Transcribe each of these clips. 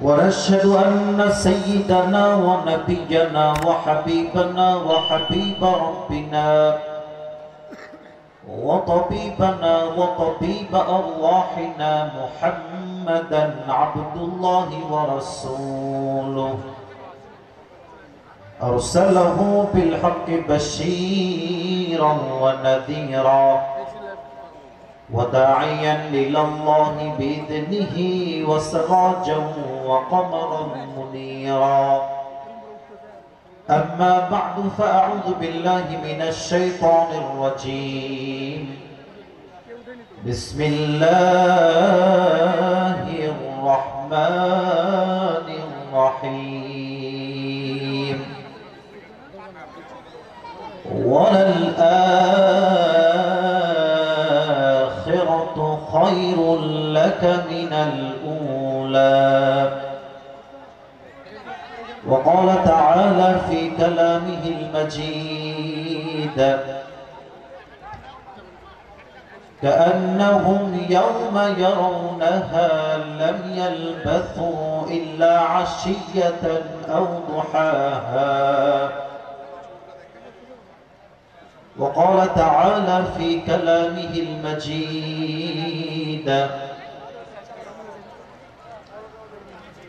ونشهد أن سيدنا ونبينا وحبيبنا وحبيب ربنا وطبيبنا وطبيب أرواحنا محمدا عبد الله ورسوله أرسله بالحق بشيرا ونذيرا وداعيا إلى الله بإذنه وسراجا وقمرا منيرا أما بعد فأعوذ بالله من الشيطان الرجيم بسم الله الرحمن الرحيم وللآخرة خير لك من الأولى. وقال تعالى في كلامه المجيد كأنهم يوم يرونها لم يلبثوا إلا عشية أو ضحاها. وقال تعالى في كلامه المجيد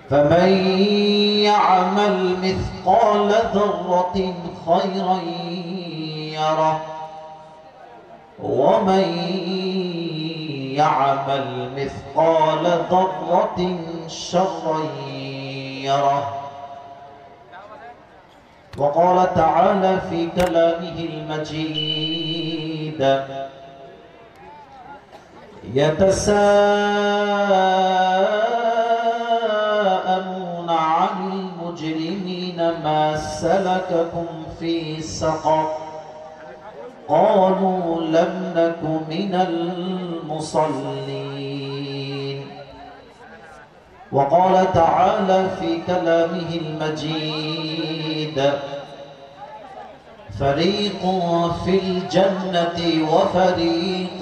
فمن يعمل مثقال ذرة خيرا يره ومن يعمل مثقال ذرة شرا يره. وقال تعالى في كلامه المجيد يتساءلون عن المجرمين ما سلككم في سقر قالوا لم نك من المصلين. وقال تعالى في كلامه المجيد فريق في الجنة وفريق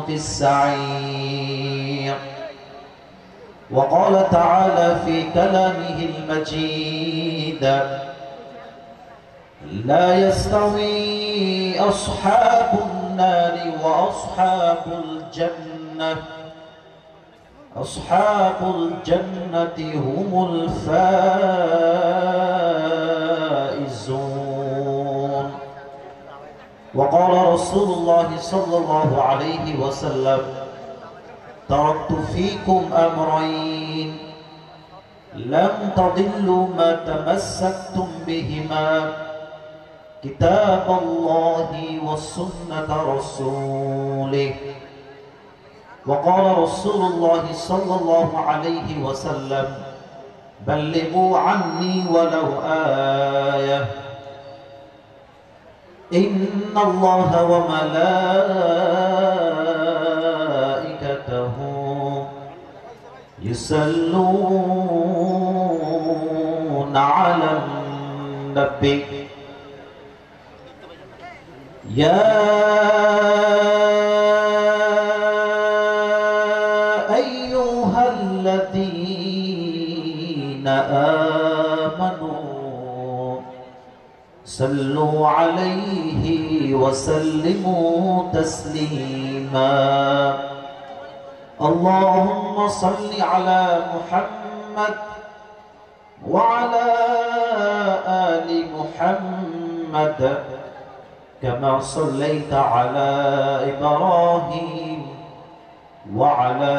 في السعير. وقال تعالى في كلامه المجيد لا يستوي أصحاب النار وأصحاب الجنة أصحاب الجنة هم الفائزون. وقال رسول الله صلى الله عليه وسلم تركت فيكم أمرين لم تضلوا ما تمسكتم بهما كتاب الله وسنة رسوله. وقال رسول الله صلى الله عليه وسلم بلغوا عني ولو آية إن الله وملائكته يصلون على النبي يا أيها الذين آمنوا صلوا عليه وسلموا تسليما. اللهم صل على محمد وعلى آل محمد كما صليت على إبراهيم وعلى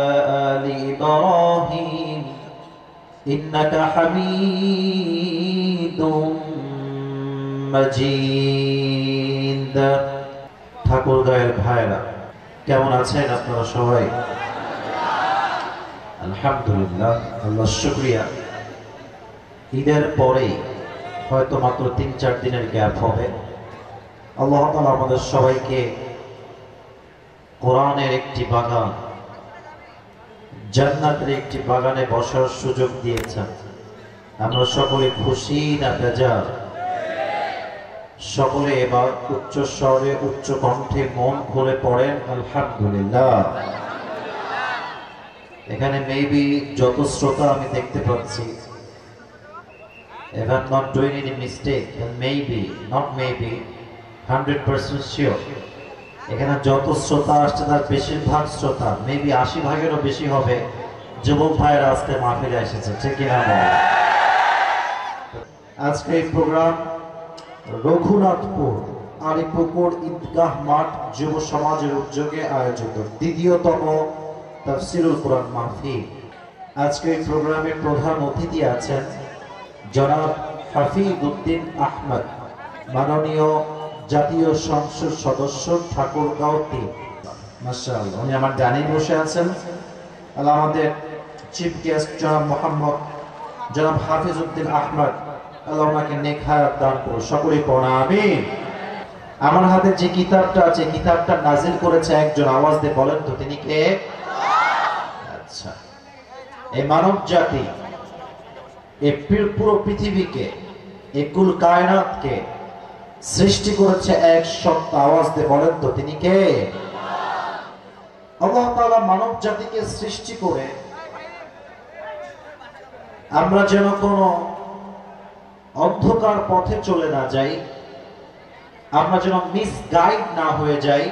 آل إبراهيم إنك حميد مجيد. ঠাকুরগাঁয়ের ভাইরা কেমন আছেন আপনারা সবাই? আলহামদুলিল্লাহ, আল্লাহর শুকরিয়া। ঈদের পরে হয়তো মাত্র ৩-৪ দিনের গ্যাপ হবে। আল্লাহ তাআলা আমাদের সবাইকে কোরআনের একটি বাগান, জান্নাতের একটি বাগানে বসার সুযোগ দিয়েছেন। আমরা সকলে খুশি না বেজার? সকলে এবার উচ্চ স্বরে উচ্চ কণ্ঠে মন খুলে পড়েন আলহামদুলিল্লাহ। এখানে মেবি যত শ্রোতা আমি দেখতে পাচ্ছি, if I'm not doing any mistake, then maybe, not maybe, 100% sure, এখানে যত শ্রোতা আসছে তার বেশিরভাগ শ্রোতা মেবি 80 ভাগেরও বেশি হবে যুবক ভাইয়ের আজকে মাহফিলে এসেছে, ঠিক কিনা? আজকে এই প্রোগ্রাম রঘুনাথপুর আলিপুকুর ঈদগাহ মাঠ যুব সমাজের উদ্যোগে আয়োজিত দ্বিতীয়তম তাফসীরুল কোরআন মাহফিল। আজকে এই প্রোগ্রামের প্রধান অতিথি আছেন জনাব হাফিজউদ্দিন আহমদ, মাননীয় জাতীয় সংসদ সদস্য, ঠাকুরগাঁও ৩। মাশাআল্লাহ, উনি আমার ডানে বসে আছেন। আল্লাহ আমাদের চিফ গেস্ট জনাব হাফিজউদ্দিন আহমদ, আল্লাহ ওনাকে নেক হায়াত দান করুন। সকলেই পড়া আমিন। আমার হাতে যে কিতাবটা আছে, কিতাবটা নাজিল করেছে একজন, আওয়াজ দিয়ে বলেন তো তিনি কে? আচ্ছা, এই মানব জাতি, এই পুরো পৃথিবীকে, এই কুল কায়নাতকে সৃষ্টি করেছে এক সত্তা, আওয়াজ দিয়ে বলেন তো তিনি কে? আল্লাহ তাআলা মানব জাতিকে সৃষ্টি করে আমরা যেন কোনো অন্ধকার পথে চলে না যাই, আমরা যেন মিসগাইড না হয়ে যাই,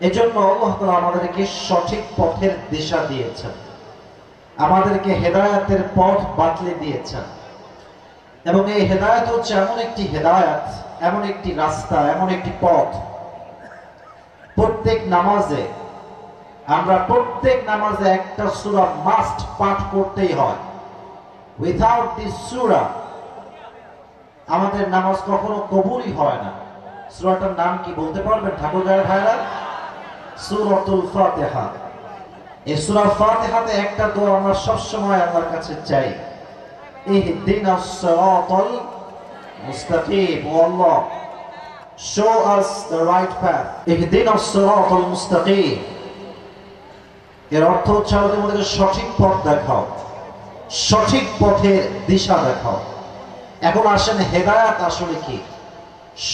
এজন্য আল্লাহ তাআলা আমাদেরকে সঠিক পথের দিশা দিয়েছেন, আমাদেরকে হেদায়েতের পথ বাতলে দিয়েছেন। এবং এই হেদায়েত হচ্ছে এমন একটি হেদায়েত, এমন একটি রাস্তা, এমন একটি পথ, প্রত্যেক নামাজে একটা সূরা মাস্ট পাঠ করতেই হয়। উইথাউট দিস সূরা আমাদের নামাজ কখনো কবুলই হয় না। সূরাটার নাম কি বলতে পারবেন ঠাকুরগাঁয়ের ভাইরা? সূরাতুল ফাতিহা। এই সূরা ফাতিহাতে একটা দোয়া আমরা সব সময় আল্লাহর কাছে চাই, ইহদিনাস সিরাতাল মুস্তাকিম। ও আল্লাহ, show us the right path, ইহদিনাস সিরাতাল মুস্তাকিম। এর অর্থ হচ্ছে আমাদের সঠিক পথ দেখাও, সঠিক পথের দিশা দেখাও। এখন আসেন, হেদায়েত আসলে কি,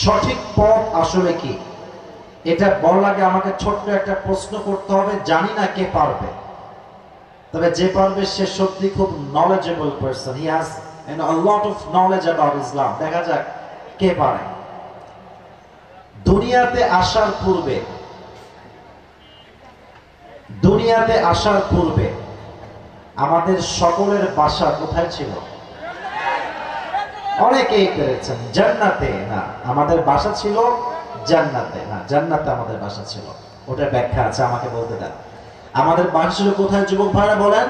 সঠিক পথ আসলে কি, এটা বলার আগে আমাকে ছোট্ট একটা প্রশ্ন করতে হবে। জানি না কে পারবে, তবে যে পারবে সে সত্যি খুব knowledgeable person, he has a lot of knowledge about Islam। দেখা যাক কে পারে। দুনিয়াতে আসার পূর্বে আমাদের সকলের বাসা কোথায় ছিল? অনেকেই পেরেছেন জান্নাতে। না, আমাদের বাসা ছিল জান্নাতে। না, জান্নাতে আমাদের বাসা ছিল, ওটা ব্যাখ্যা আছে, আমাকে বলতে দেন। আমাদের বাসা ছিল কোথায় যুবক ভাইরা বলেন?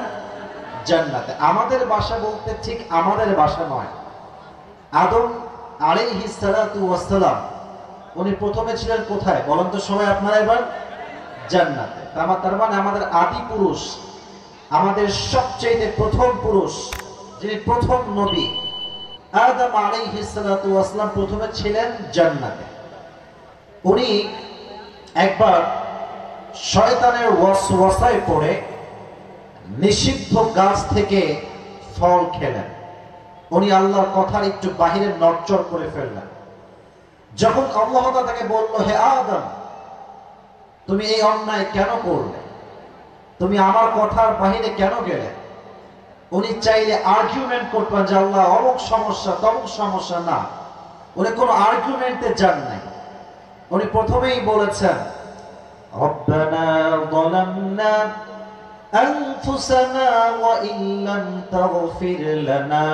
জান্নাতে। আমাদের বাসা বলতে ঠিক আমাদের বাসা নয়। আদম আলাইহিস সালাতু ওয়াস সালাম উনি প্রথমে ছিলেন কোথায় বলেন তো সবাই আপনারা এবার? জান্নাতে। তার মানে আমাদের আদি পুরুষ, আমাদের সবচেয়ে প্রথম পুরুষ, যিনি প্রথম নবী আদম আলাইহিস সালাতু ওয়াস সালাম প্রথমে ছিলেন জান্নাতে। উনি একবার শয়তানের ওয়াসওয়াসায় পড়ে নিষিদ্ধ গাছ থেকে ফল খেলেন। উনি আল্লাহর কথার একটু বাহিরে নড়চড় করে ফেললেন। যখন আল্লাহ তাআলা তাকে বলল, হে আদম, তুমি এই অন্যায় কেন করলে? তুমি আমার কথার বাহিরে কেন গেলে? উনি চাইলে আর্গুমেন্ট করতেন যে আল্লাহ অমুক সমস্যা তমুক সমস্যা, না, উনি কোনো আর্গুমেন্টে যান নাই। উনি প্রথমেই বলেছেন, রব্বানা যালামনা আনফুসানা ওয়া ইল্লাম তাগফির লানা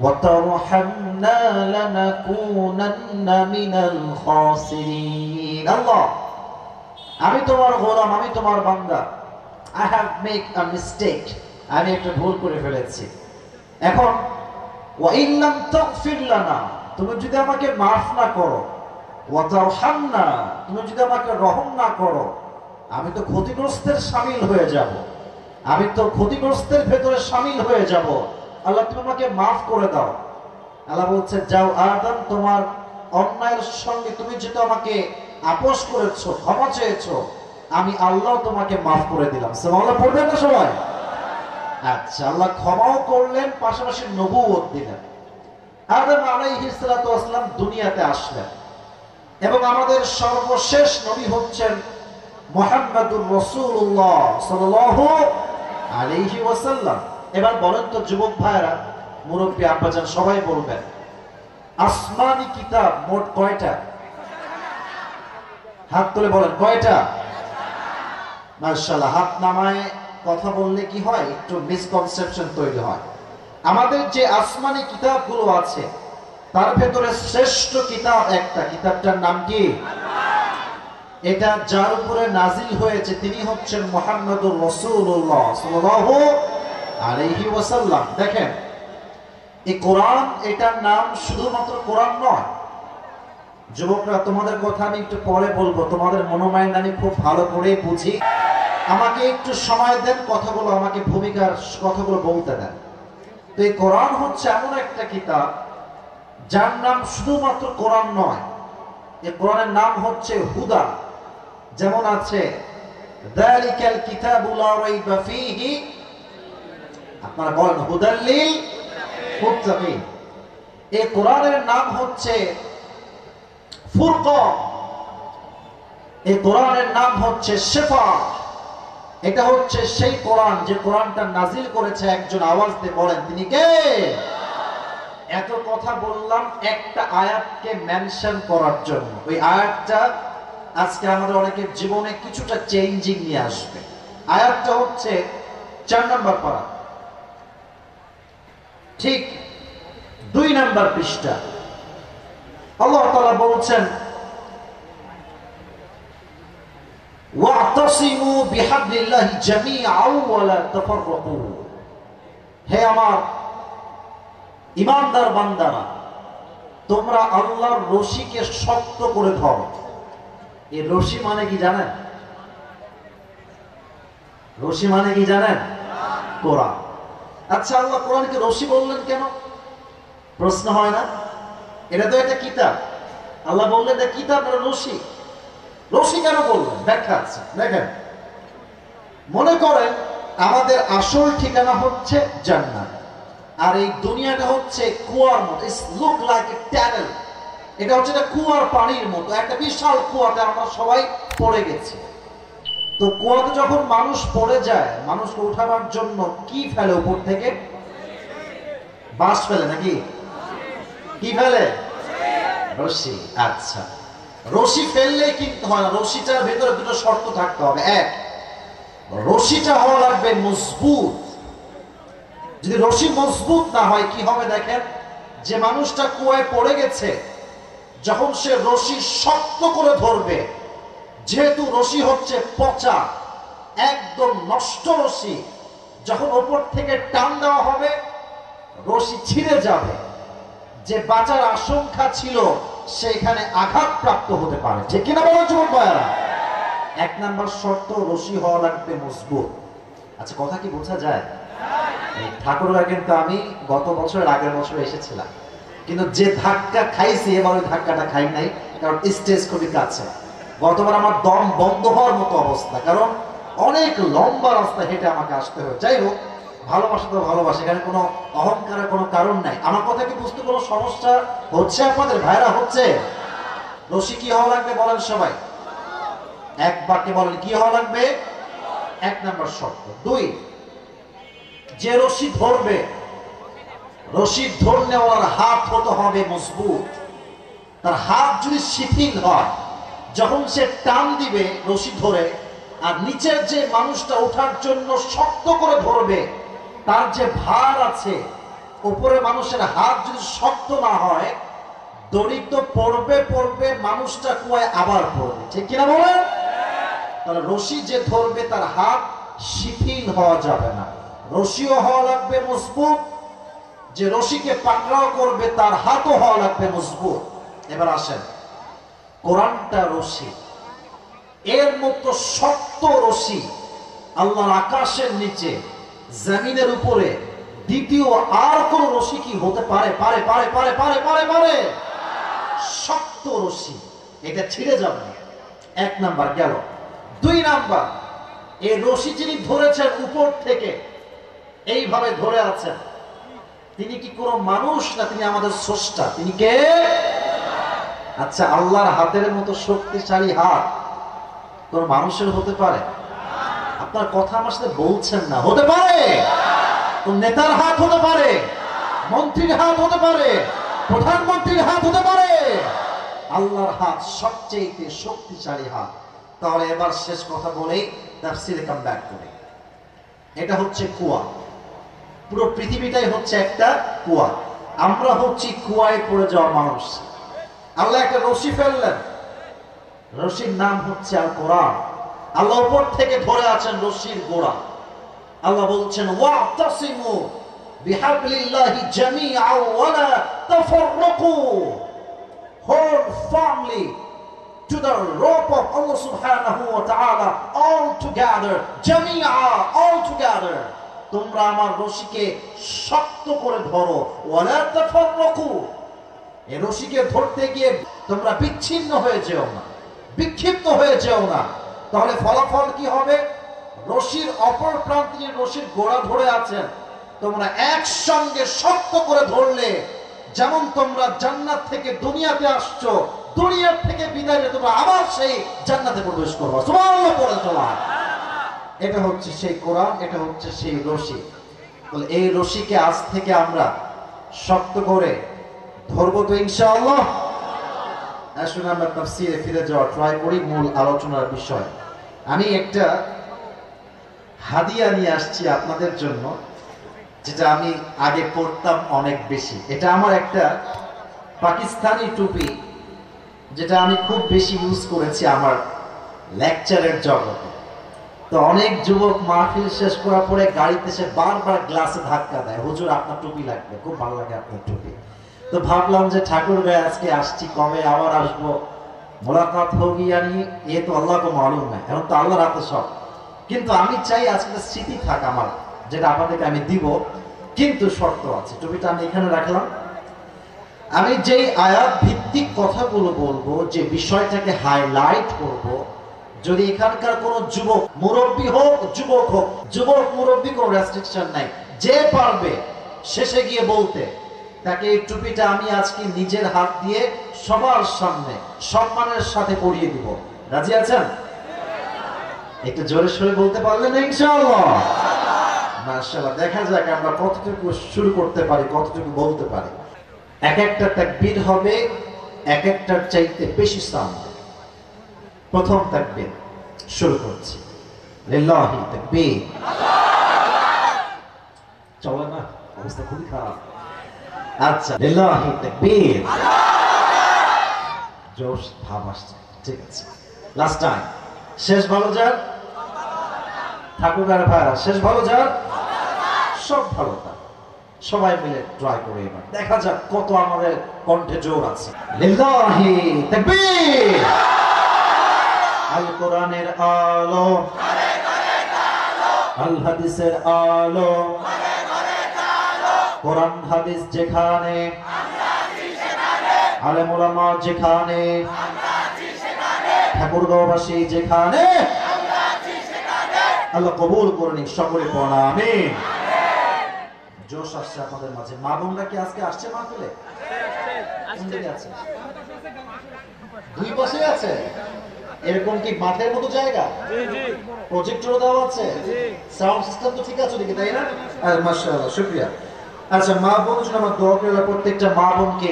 ওয়া তারহামনা লানাকুনান্না মিনাল খাসিরিন। আল্লাহ, আমি তোমার গোলাম, আমি তোমার বান্দা। I have made a mistake, আমি একটা ভুল করে ফেলেছি। এখন ওয়া ইল্লাম তাগফির লানা, তুমি যদি আমাকে মাফ না করো, ওয়া তারহামনা, তুমি যদি আমাকে রহম না করো, আমি তো ক্ষতিগ্রস্তের শামিল হয়ে যাব, আমি তো ক্ষতিগ্রস্তের ভেতরে শামিল হয়ে যাব। আল্লাহ, তুমি আমাকে মাফ করে দাও। আল্লাহ বলছে, যাও আদম, তোমার অন্যায়ের সঙ্গে তুমি যেটা আমাকে আপোষ করেছো, ক্ষমা চেয়েছো, আমি আল্লাহ তোমাকে মাফ করে দিলাম। সুবহানাল্লাহ পড়বেন না সবাই? আচ্ছা, আল্লাহ ক্ষমাও করলেন, পাশাপাশি নবুয়ত দিলেন। আদম আলাইহিস সালাতু ওয়াস সালাম দুনিয়াতে আসলেন এবং আমাদের সর্বশেষ নবী হচ্ছেন মুহাম্মদুর রাসূলুল্লাহ সাল্লাল্লাহু আলাইহি ওয়াসাল্লাম। এবার বলেন তো যুবক ভাইরা, মুরব্বী আব্বাজান সবাই বলবেন, আসমানি কিতাব মোট কয়টা? হাত তুলে বলেন কয়টা? মাশাআল্লাহ। হাত নামায় কথা বললে কি হয়, একটু মিসকনসেপশন তৈরি হয়। আমাদের যে আসমানি কিতাবগুলো আছে তার ভেতরে শ্রেষ্ঠ কিতাব একটা, কিতাবটার নাম কি? এটা যার উপরে নাজিল হয়েছে তিনি হচ্ছেন মুহাম্মদুর রাসূলুল্লাহ সাল্লাল্লাহু আলাইহি ওয়াসাল্লাম। দেখেন এই কোরআন, এটার নাম শুধুমাত্র কোরআন নয়। যুবকরা, তোমাদের কথা আমি একটু পরে বলবো, তোমাদের মনোমাইন্ড আমি খুব ভালো করে বুঝি। আমাকে একটু সময় দেন, কথাগুলো আমাকে ভূমিকার কথাগুলো বলতে দেন। তো এই কোরআন হচ্ছে এমন একটা কিতাব যার নাম শুধুমাত্র কোরআন নয়, এই কোরআনের নাম হচ্ছে হুদা। যেমন আছে যালিকাল কিতাবু লা রাইবা ফীহি, আপনারা বলেন হুদাল লিল মুত্তাকিন। এই কোরআনের নাম হচ্ছে ফুরকান, এই কোরআনের নাম হচ্ছে শিফা। এটা হচ্ছে সেই কোরআন যে কোরআনটা নাজিল করেছে একজন, আওয়াজ দিয়ে বলেন তিনি কে? এত কথা বললাম একটা আয়াতকে মেনশন করার জন্য। ওই আয়াতটা আজকে আমাদের অনেকের জীবনে কিছুটা চেঞ্জিং নিয়ে আসবে। আয়াতটা হচ্ছে 4 নম্বর পারা, ঠিক 2 নম্বর পৃষ্ঠা। আল্লাহ তাআলা বলছেন ওয়াতাসিমু বিহাবলিল্লাহি জামিআন ওয়া লা তাফাররাকু। হে আমার ঈমানদার বান্দারা, তোমরা আল্লাহর রশিকে শক্ত করে ধরো। এই রশি মানে কি জানেন? রশি মানে কি জানেন? কোরআন। আচ্ছা, আল্লাহ কোরআনকে রশি বললেন কেন? প্রশ্ন হয় না? এটা তো একটা কিতাব। আল্লাহ বললেন এটা কিতাব, এটা রশি। রশি কেন বললেন? ব্যাখ্যা আছে, দেখেন। মনে করেন আমাদের আসল ঠিকানা হচ্ছে জান্নাত, আর এই দুনিয়াটা হচ্ছে কুয়ার মতো। It's look like a tunnel. এটা হচ্ছে একটা কুয়ার পানির মতো, একটা বিশাল কুয়াতে আমরা সবাই পড়ে গেছি। তো কুয়াতে যখন মানুষ পড়ে যায়, মানুষকে উঠাবার জন্য কি ফেলে উপর থেকে? বাঁশ ফেলে নাকি? কি ফেলে? রশি। আচ্ছা, রশি ফেললেই কিন্তু হয় না, রশিটার ভেতরে দুটো শর্ত থাকতে হবে। এক, রশিটা হওয়া লাগবে মজবুত। যদি রশি মজবুত না হয় কি হবে দেখেন, যে মানুষটা কুয়ায় পড়ে গেছে, যখন সে রশি শক্ত করে ধরবে, যেহেতু রশি হচ্ছে পচা, একদম নষ্ট রশি, যখন ওপর থেকে টান দেওয়া হবে রশি ছিঁড়ে যাবে। যে বাঁচার আশঙ্কা ছিল সেখানে আঘাতপ্রাপ্ত হতে পারে। ঠিক কিনা বলেন যুবক ভাইয়েরা? 1 নম্বর শর্ত, রশি হওয়া লাগবে মজবুত। আচ্ছা, কথা কি বোঝা যায়? ঠাকুররা কিন্তু আমি গত বছরের আগের বছর এসেছিলাম, কিন্তু যে ধাক্কা খাইছি এবার ওই ধাক্কাটা খাই নাই, কারণ স্টেজ খুবই কাছে। গতবার আমার দম বন্ধ হওয়ার মতো অবস্থা, কারণ অনেক লম্বা রাস্তা হেঁটে আমাকে আসতে হবে। যাই হোক, ভালোবাসা তো ভালোবাসা, এখানে কোনো অহংকারের কোনো কারণ নাই। আমার কথা কি বুঝতে কোনো সমস্যা হচ্ছে আপনাদের ভাইরা? হচ্ছে? রশি কি হওয়া লাগবে বলেন সবাই? এক বাক্যে বলেন কি হওয়া লাগবে? 1 নম্বর শর্ত। 2, যে রশি ধরবে, রশি ধরনেওয়ালার হাত হতে হবে মজবুত। তার হাত যদি শিথিল হয়, যখন সে টান দিবে রশি ধরে, আর নিচের যে মানুষটা ওঠার জন্য শক্ত করে ধরবে, তার যে ভার আছে, উপরে মানুষের হাত যদি শক্ত না হয়, দড়ি তো পড়বে পড়বে, মানুষটা কুয়ায় আবার পড়বে। ঠিক কিনা বলেন? তাহলে রশি যে ধরবে তার হাত শিথিল হওয়া যাবে না, রশিও হওয়া লাগবে মজবুত। যে রশিকে পাকড়াও করবে তার হাতও হওয়া লাগবে মজবুত। এবার আসেন, কোরআনটা রশি, এর মতো শক্ত রশি আল্লাহর আকাশের নিচে জমিনের উপরে দ্বিতীয় আর কোন রশি কি হতে পারে? পারে পারে পারে পারে পারে পারে শক্ত রশি, এটা ছিঁড়ে যাবে। 1 নাম্বার গেল। 2 নাম্বার, এই রশি যিনি ধরেছেন উপর থেকে এইভাবে ধরে আছেন, তিনি কি কোনো মানুষ না? তিনি আমাদের স্রষ্টা। তিনি কে? আচ্ছা, আল্লাহর হাতের মতো শক্তিশালী হাত কোন মানুষের হতে পারে? আপনার কথা আমার সাথে বলছেন না। হতে পারে তো নেতার হাত হতে পারে, মন্ত্রীর হাত হতে পারে, প্রধানমন্ত্রীর হাত হতে পারে, আল্লাহর হাত সবচেয়ে শক্তিশালী হাত। তাহলে এবার শেষ কথা বলেই তাফসীরে কাম ব্যাক করি। এটা হচ্ছে কুয়া, পুরো পৃথিবীটাই হচ্ছে একটা কুয়া। আমরা হচ্ছি কুয়ায় পড়ে যাওয়া মানুষ। আল্লাহ একটা রশি ফেললেন, রশির নাম হচ্ছে আল কোরআন। আল্লাহ উপর থেকে ধরে আছেন রশির গোড়া। আল্লাহ বলছেন ওয়াতাসিমু বিহাবলিল্লাহি জামিআন ওয়া লা তাফাররাকু, hold firmly to the rope of Allah subhanahu wa ta'ala all together, জামিআ all together। তোমরা আমার রশিকে শক্ত করে ধরো, ওয়া লা তাফাররাকু, এই রশিকে ধরতে গিয়ে তোমরা বিচ্ছিন্ন হয়ে যেও না, বিক্ষিপ্ত হয়ে যেও না। তাহলে ফলাফল কি হবে? রশির অপর প্রান্তে রশির গোড়া ধরে আছেন, তোমরা একসঙ্গে শক্ত করে ধরলে যেমন তোমরা জান্নাত থেকে দুনিয়াতে আসছো, দুনিয়ার থেকে বিদায় নিয়ে তোমরা আবার সেই জান্নাতে প্রবেশ করবে। সুবহানাল্লাহ পড়ে চলা। এটা হচ্ছে সেই কোরআন, এটা হচ্ছে সেই রশি। তাহলে এই রশিকে আজ থেকে আমরা শক্ত করে ধরবো তো ইনশাআল্লাহ। আসুন আমরা তাফসীরে ফিরে যাওয়া ট্রাই করি মূল আলোচনার বিষয়। আমি একটা হাদিয়া নিয়ে আসছি আপনাদের জন্য, যেটা আমি আগে পড়তাম অনেক বেশি। এটা আমার একটা পাকিস্তানি টুপি, যেটা আমি খুব বেশি ইউজ করেছি আমার লেকচারের জগতে। তো অনেক যুবক মাহফিল শেষ করার পরে গাড়িতে সে বারবার গ্লাসে ধাক্কা দেয়, হুজুর আপনার টুপি লাগবে, খুব ভালো লাগে আপনার টুপি। তো ভাবলাম যে ঠাকুর ভাই আজকে আসছি, কবে আবার আসবো, মোলাকাত হোগি यानी ये तो अल्लाह को मालूम है, এখন তো আল্লাহর হাতে সব। কিন্তু আমি চাই আজকে স্মৃতি থাক আমার, যেটা আপনাদেরকে আমি দিব, কিন্তু শর্ত আছে। টুপিটা আমি এখানে রাখলাম। আমি যেই আয়াত ভিত্তিক কথাগুলো বলবো, যে বিষয়টাকে হাইলাইট করব, যদি এখানকার কোন যুবক, মুরব্বী হোক, যুবক হোক, যুবক মুরব্বী কোনো রেস্ট্রিকশন নাই, যে পারবে শেষে গিয়ে বলতে, তাকে এই টুপিটা আমি আজকে নিজের হাত দিয়ে সবার সামনে সম্মানের সাথে পরিয়ে দিব। রাজি আছেন? একটু জোরে সোরে বলতে পারলেন ইনশাআল্লাহ? মাশাআল্লাহ। দেখা যাক আমরা কতটুকু শুরু করতে পারি, কতটুকু বলতে পারি। এক একটা তাকবীর হবে এক একটার চাইতে বেশি সাউন্ড। প্রথম তাকবীর শুরু করছি, লিল্লাহি তাকবীর। চলে না, অবস্থা খুবই খারাপ। আচ্ছা, লিল্লাহি তাকবীর। জোশ ভাব আসছে, ঠিক আছে। লাস্ট টাইম, শেষ ভালো যার, ঠাকুর আর ভাই শেষ ভালো যার, সব ভালো তার। সবাই মিলে ট্রাই করে এবার দেখা যাক কত আমাদের কণ্ঠে জোর আছে। লিল্লাহি তাকবীর। আল কোরআনের আলো, আল হাদিসের আলো, কোরআন হাদিস যেখানে, আলেম ওলামা যেখানে, ঠাকুরগাঁওবাসী যেখানে, আল্লাহ কবুল করে নিক। সকলে পড়া আমিন। জোশ আসছে আপনাদের মাঝে। মা বোনরা কি আজকে আসছে মাহফিলে? আছে, দুই পাশে আছে। এরকম কি মাঠের মতো জায়গা? প্রজেক্টর দেওয়া আছে, সাউন্ড সিস্টেম তো ঠিক আছে ওদিকে, তাই না? মাশাআল্লাহ, শুকরিয়া। আচ্ছা, মা বোন জন্য আমার দোয়া করে প্রত্যেকটা মা বোনকে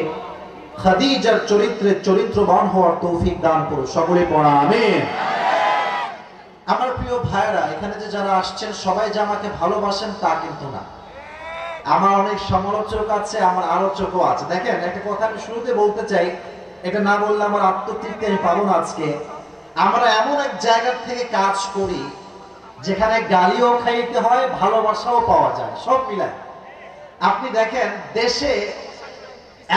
খাদিজার চরিত্রে চরিত্রবান হওয়ার তৌফিক দান করো। সকলে পড়া আমিন। আমার প্রিয় ভাইরা, এখানে যে যারা আসছেন সবাই যে আমাকে ভালোবাসেন তা কিন্তু না। আমার অনেক সমালোচক আছে, আমার আলোচকও আছে। দেখেন, একটা কথা আমি শুরুতে বলতে চাই, এটা না বললে আমার আত্মতৃপ্তি আমি পাবো না আজকে। আমরা এমন এক জায়গা থেকে কাজ করি যেখানে গালিও খাইতে হয়, ভালোবাসাও পাওয়া যায়, সব মিলায়। আপনি দেখেন, দেশে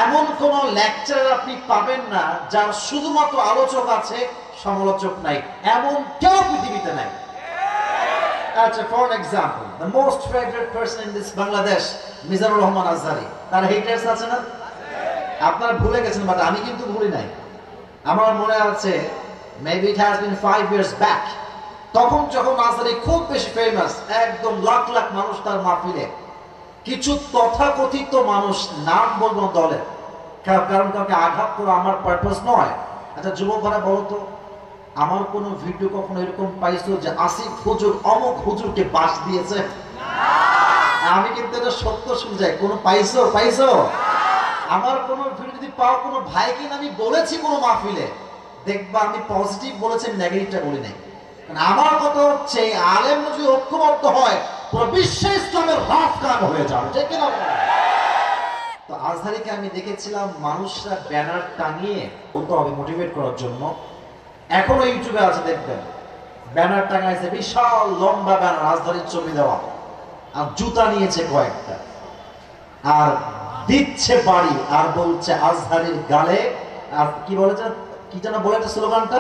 এমন কোন লেকচারার আপনি পাবেন না যার শুধুমাত্র আলোচক আছে, সমালোচক নাই, এমন কেউ পৃথিবীতে নাই। আচ্ছা, for example, the most favorite person in this Bangladesh, Mizanur Rahman Azhari, তার হেটার্স আছে না? আপনারা ভুলে গেছেন, বাট আমি কিন্তু ভুলি নাই। আমার মনে আছে, maybe it has been 5 years back, তখন যখন আজহারি খুব বেশি ফেমাস, একদম লাখ লাখ মানুষ তার মাহফিলে, কিছু তথাকথিত মানুষ, নাম বলবো দলের, কারণ কাউকে আঘাত করা আমার পারপাস নয়। আচ্ছা যুবক ভাইরা বলো তো, আমার কোন ভিডিও কখনো এরকম পাইছো যে আসিফ হুজুর অমুক হুজুরকে বাস দিয়েছে? আমি কিন্তু এটা সত্য শুনজাই, কোন পাইছো? আমার কোন ভিডিও যদি পাও, কোন ভাইকে আমি বলেছি কোন মাহফিলে, দেখবা আমি পজিটিভ বলেছি, নেগেটিভটা বলি নাই। আমার কথা হচ্ছে আলেম যদি ঐক্যবদ্ধ হয়, পুরো বিশ্বে ইসলামের রাত কায়েম হয়ে যাবে, ঠিক কিনা? তো আজহারিকে আমি দেখেছিলাম মানুষরা ব্যানার টাঙিয়ে বলতে হবে মোটিভেট করার জন্য, এখনো ইউটিউবে আছে দেখবেন, ব্যানার টাঙাইছে বিশাল লম্বা ব্যানার, আজহারির ছবি দেওয়া, আর জুতা নিয়েছে কয়েকটা, আর দিচ্ছে বাড়ি, আর বলছে আজহারির গালে, আর কি বলেছে, কি যেন বলে একটা স্লোগানটা,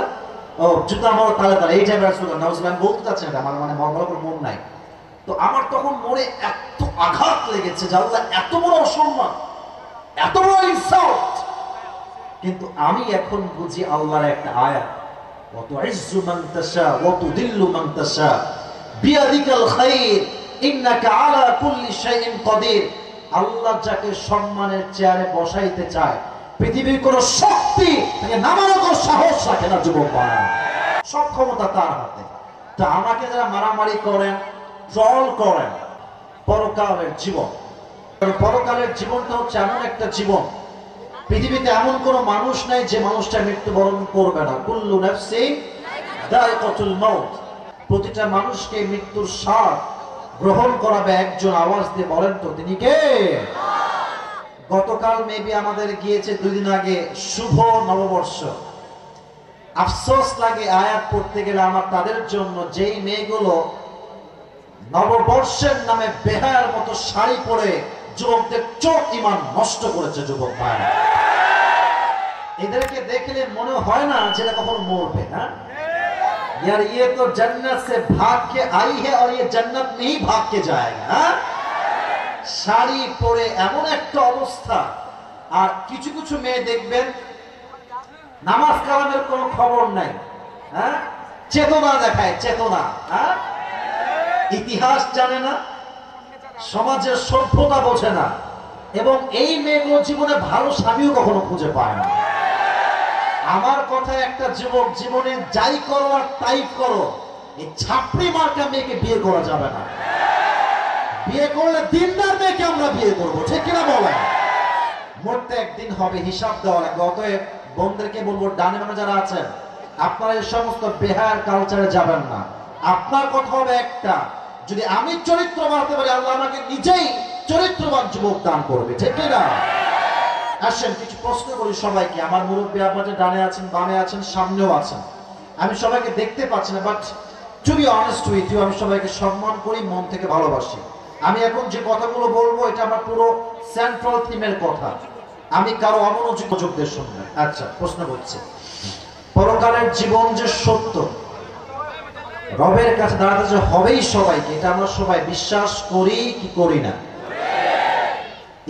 ও জুতা মারো তালে তালে, এই টাইপের স্লোগান। নাউজুবিল্লাহ, আমি বলতে চাচ্ছি না, আমার মানে ভালো করে মন নাই। তো আমার তখন মনে এত আঘাত লেগেছে যে আল্লাহ এত বড় অসম্মান, এত বড় ইনসাল্ট। কিন্তু আমি এখন বুঝি আল্লাহর একটা আয়াত, ওয়া তুইজ্জু মান তাশা ওয়া তুদিল্লু মান তাশা বিয়াদিকাল খায়র ইন্নাকা আলা কুল্লি শাইইন কাদির। আল্লাহ যাকে সম্মানের চেয়ারে বসাইতে চায়, পৃথিবীর কোন শক্তি তাকে নামানোর কোনো সাহস রাখে না যুবক ভাইরা, সব ক্ষমতা তার হাতে। তো আমাকে যারা মারামারি করেন, ট্রল করেন, পরকালের জীবন, পরকালের জীবনটা হচ্ছে এমন একটা জীবন, পৃথিবীতে এমন কোন মানুষ নাই যে মানুষটা মৃত্যুবরণ করবে না। কুল্লু নাফসিন যায়কাতুল মাউত, প্রতিটা মানুষকে মৃত্যুর স্বাদ গ্রহণ করাবে একজন। আওয়াজ দিয়ে বলেন তো তিনি কে? গতকাল মেবি আমাদের গিয়েছে 2 দিন আগে শুভ নববর্ষ। আফসোস লাগে আয়াত পড়তে গেলে আমার তাদের জন্য, যেই মেয়েগুলো নববর্ষের নামে বেহায়ার মতো শাড়ি পরে যুবকদের চোখ ইমান নষ্ট করেছে। যুবক ভাই, এদেরকে দেখলে মনে হয় না যেটা কখন মরবে না। यार ये तो जन्नत से भाग के आई है और ये जन्नत में ही भाग के जाएगा। শাড়ি পরে এমন একটা অবস্থা, আর কিছু কিছু মেয়ে দেখবেন নামাজ কালামের কোনো খবর নাই, হ্যাঁ, চেতনা দেখায়, চেতনা, হ্যাঁ, ইতিহাস জানে না, সমাজের সভ্যতা বোঝে না, এবং এই মেয়েগুলো জীবনে ভালো স্বামীও কখনো খুঁজে পায় না। আমার কথা, একটা যুবক জীবনে যাই করো আর তাই করো, এই ছাপড়ি মার্কা মেয়েকে বিয়ে করা যাবে না। বিয়ে করলে দিনদার মেয়েকে আমরা বিয়ে করবো, ঠিক কিনা বলেন? মরতে একদিন হবে, হিসাব দেওয়া লাগবে। অতএব বোনদেরকে বলবো, ডানে বামে যারা আছেন, আপনারা এই সমস্ত বেহায়ার কালচারে যাবেন না। আপনার কথা হবে একটা, যদি আমি চরিত্র বানাতে পারি, আল্লাহ আমাকে নিজেই চরিত্রবান যুবক দান করবে, ঠিক কিনা? আসেন কিছু প্রশ্ন করি সবাইকে। আমার মুরব্বী আপনাদের ডানে আছেন, বামে আছেন, সামনেও আছেন। আমি সবাইকে দেখতে পাচ্ছি না, but to be honest with you, আমি সবাইকে সম্মান করি, মন থেকে ভালোবাসি। আমি এখন যে কথাগুলো বলবো, এটা আমার পুরো সেন্ট্রাল থিমের কথা, আমি কারো অমনোযোগ দিয়ে শুনবেন। আচ্ছা, প্রশ্ন করছি, পরকালের জীবন যে সত্য, রবের কাছে দাঁড়াতে যে হবেই সবাইকে, এটা আমরা সবাই বিশ্বাস করি কি করি না?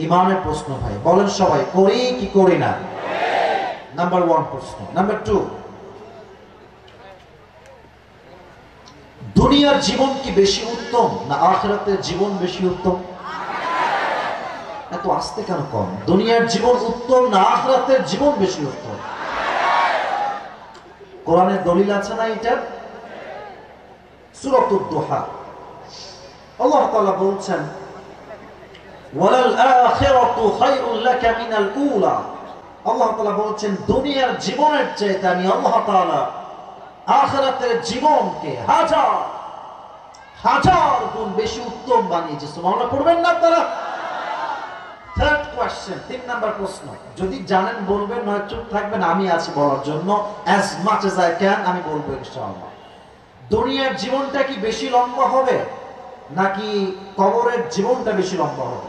ইমানের প্রশ্ন ভাই, বলেন সবাই, করি কি করি না? নাম্বার 1 প্রশ্ন। নাম্বার 2, দুনিয়ার জীবন কি বেশি উত্তম না আখিরাতের জীবন বেশি উত্তম? এত আস্তে কেন কম? দুনিয়ার জীবন উত্তম না আখিরাতের জীবন বেশি উত্তম? কোরআনের দলিল আছে না এটা? সূরাতুদ দুহা, আল্লাহ তাআলা বলছেন, ওয়ালাল আখিরাতু খায়রুল লাকা মিনাল উলা। আল্লাহ তাআলা বলছেন, দুনিয়ার জীবনের চেয়ে আমি আল্লাহ তাআলা আখিরাতের জীবনকে হাজার হাজার গুণ বেশি উত্তম বানিয়েছে। সুবহানাল্লাহ পড়বেন না আপনারা? থার্ড কোশ্চেন, 3 নাম্বার প্রশ্ন। যদি জানেন বলবেন, নয় চুপ থাকবেন, আমি আছি বলার জন্য। as much as I can আমি বলবো ইনশাআল্লাহ। দুনিয়ার জীবনটা কি বেশি লম্বা হবে নাকি কবরের জীবনটা বেশি লম্বা হবে?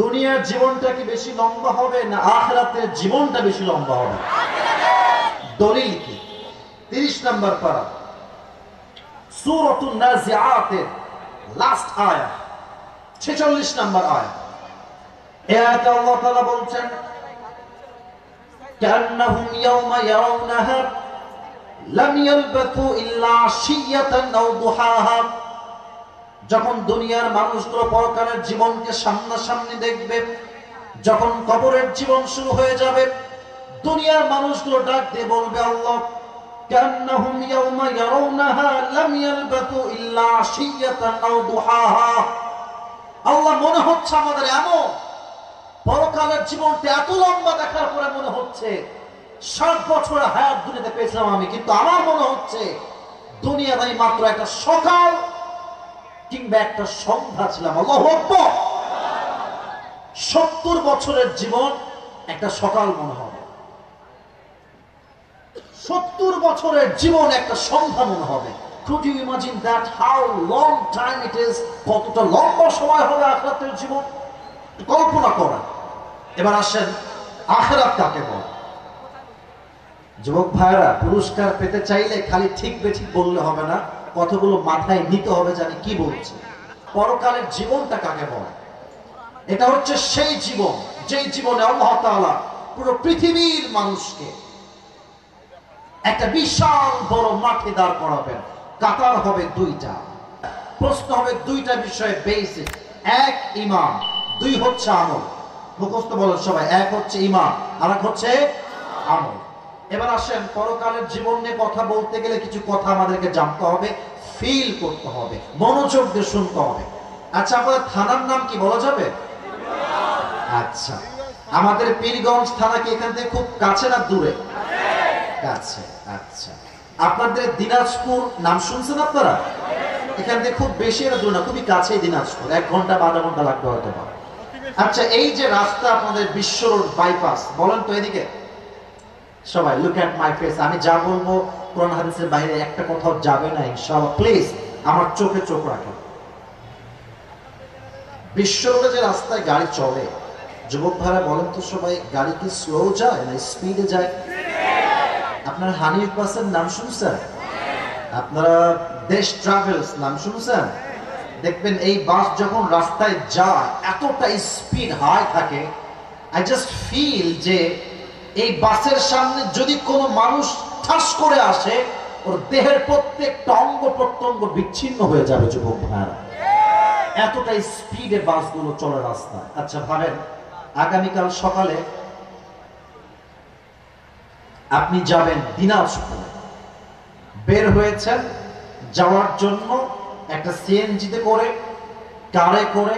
দুনিয়ার জীবনটা কি বেশি লম্বা হবে না আখিরাতের জীবনটা বেশি লম্বা হবে? দলিল কি? 30 নাম্বার পারা, সূরাতুন নাজিআতের লাস্ট আয়াত, 46 নাম্বার আয়াত। এই আয়াতে আল্লাহ তাআলা বলছেন, কান্নাহুম ইয়াওমা ইয়ারাউনাহা লাম ইয়ালবাথু ইল্লা আশিয়াতান আও দুহাহা। যখন দুনিয়ার মানুষগুলো পরকালের জীবনকে সামনাসামনি দেখবে, যখন কবরের জীবন শুরু হয়ে যাবে, দুনিয়ার মানুষগুলো ডাক দিয়ে বলবে, আল্লাহ কান্নাহুম ইয়াওমা ইয়ারাউনাহা লাম ইয়ালবাতু ইল্লা আশিয়াতান আও দুহাহা। আল্লাহ মনে হচ্ছে আমাদের এমন পরকালের জীবনটা এত লম্বা দেখার পরে মনে হচ্ছে 60 বছরের হায়াত দুনিয়াতে পেয়েছিলাম আমি, কিন্তু আমার মনে হচ্ছে দুনিয়াতে মাত্র একটা সকাল কিংবা একটা সন্ধ্যা ছিলাম। আল্লাহু আকবার। 70 বছরের জীবন একটা সকাল মনে হবে, 70 বছরের জীবন একটা সন্ধ্যা মনে হবে। Could you imagine that how long time it is? কতটা লম্বা সময় হবে আখিরাতের জীবন, কল্পনা করা। এবার আসেন আখিরাত কাকে বলে। যুবক ভাইরা, পুরস্কার পেতে চাইলে খালি ঠিক বেঠিক বললে হবে না, কতগুলো মাথায় নিতে হবে জানি কি বলছে। পরকালের জীবনটা কাকে বলে? এটা হচ্ছে সেই জীবন যেই জীবনে আল্লাহ তাআলা পুরো পৃথিবীর মানুষকে একটা বিশাল বড় মাঠে দাঁড় করাবেন। কাতার হবে দুইটা, প্রশ্ন হবে দুইটা বিষয়ে বেসিক। এক ঈমান, দুই হচ্ছে আমল। মুখস্থ বলেন সবাই, এক হচ্ছে ঈমান আর এক হচ্ছে আমল। এবার আসেন পরকালের জীবন নিয়ে কথা বলতে গেলে কিছু কথা আমাদেরকে জানতে হবে, ফিল করতে হবে, মনোযোগ দিয়ে শুনতে হবে। আচ্ছা, আপনাদের থানার নাম কি বলা যাবে? আচ্ছা, আমাদের পীরগঞ্জ থানা কি এখান থেকে খুব কাছে না দূরে? কাছে। আচ্ছা, আপনাদের দিনাজপুর নাম শুনছেন আপনারা? এখান থেকে খুব বেশি না দূর না, খুবই কাছেই দিনাজপুর, 1 ঘন্টা বা আধা ঘন্টা লাগবে হয়তো। আচ্ছা, এই যে রাস্তা আপনাদের বিশ্ব রোড বাইপাস, বলেন তো এদিকে সবাই লুক এট মাই ফেস। আমি যা বলবো কোরআন হাদিসের বাইরে একটা কোথাও যাবে না ইনশাআল্লাহ। প্লিজ আমার চোখে চোখ রাখেন। বিশ্ব রোডে যে রাস্তায় গাড়ি চলে, যুবক ভাইরা বলেন তো সবাই, গাড়ি কি স্লো যায় না স্পিডে যায়? আপনারা হানিফ বাসের নাম শুনছেন? আপনারা দেশ ট্রাভেলস নাম শুনছেন? দেখবেন এই বাস যখন রাস্তায় যায় এতটা স্পিড হাই থাকে, আই জাস্ট ফিল যে এই বাসের সামনে যদি কোনো মানুষ ঠাস করে আসে, ওর দেহের প্রত্যেকটা অঙ্গ প্রত্যঙ্গ বিচ্ছিন্ন হয়ে যাবে যুবক ভাইরা, এতটা স্পিডে বাসগুলো চলে রাস্তায়। আচ্ছা ভাবেন, আগামীকাল সকালে আপনি যাবেন দিনাজপুর, বের হয়েছেন যাওয়ার জন্য একটা সিএনজিতে করে, কারে করে,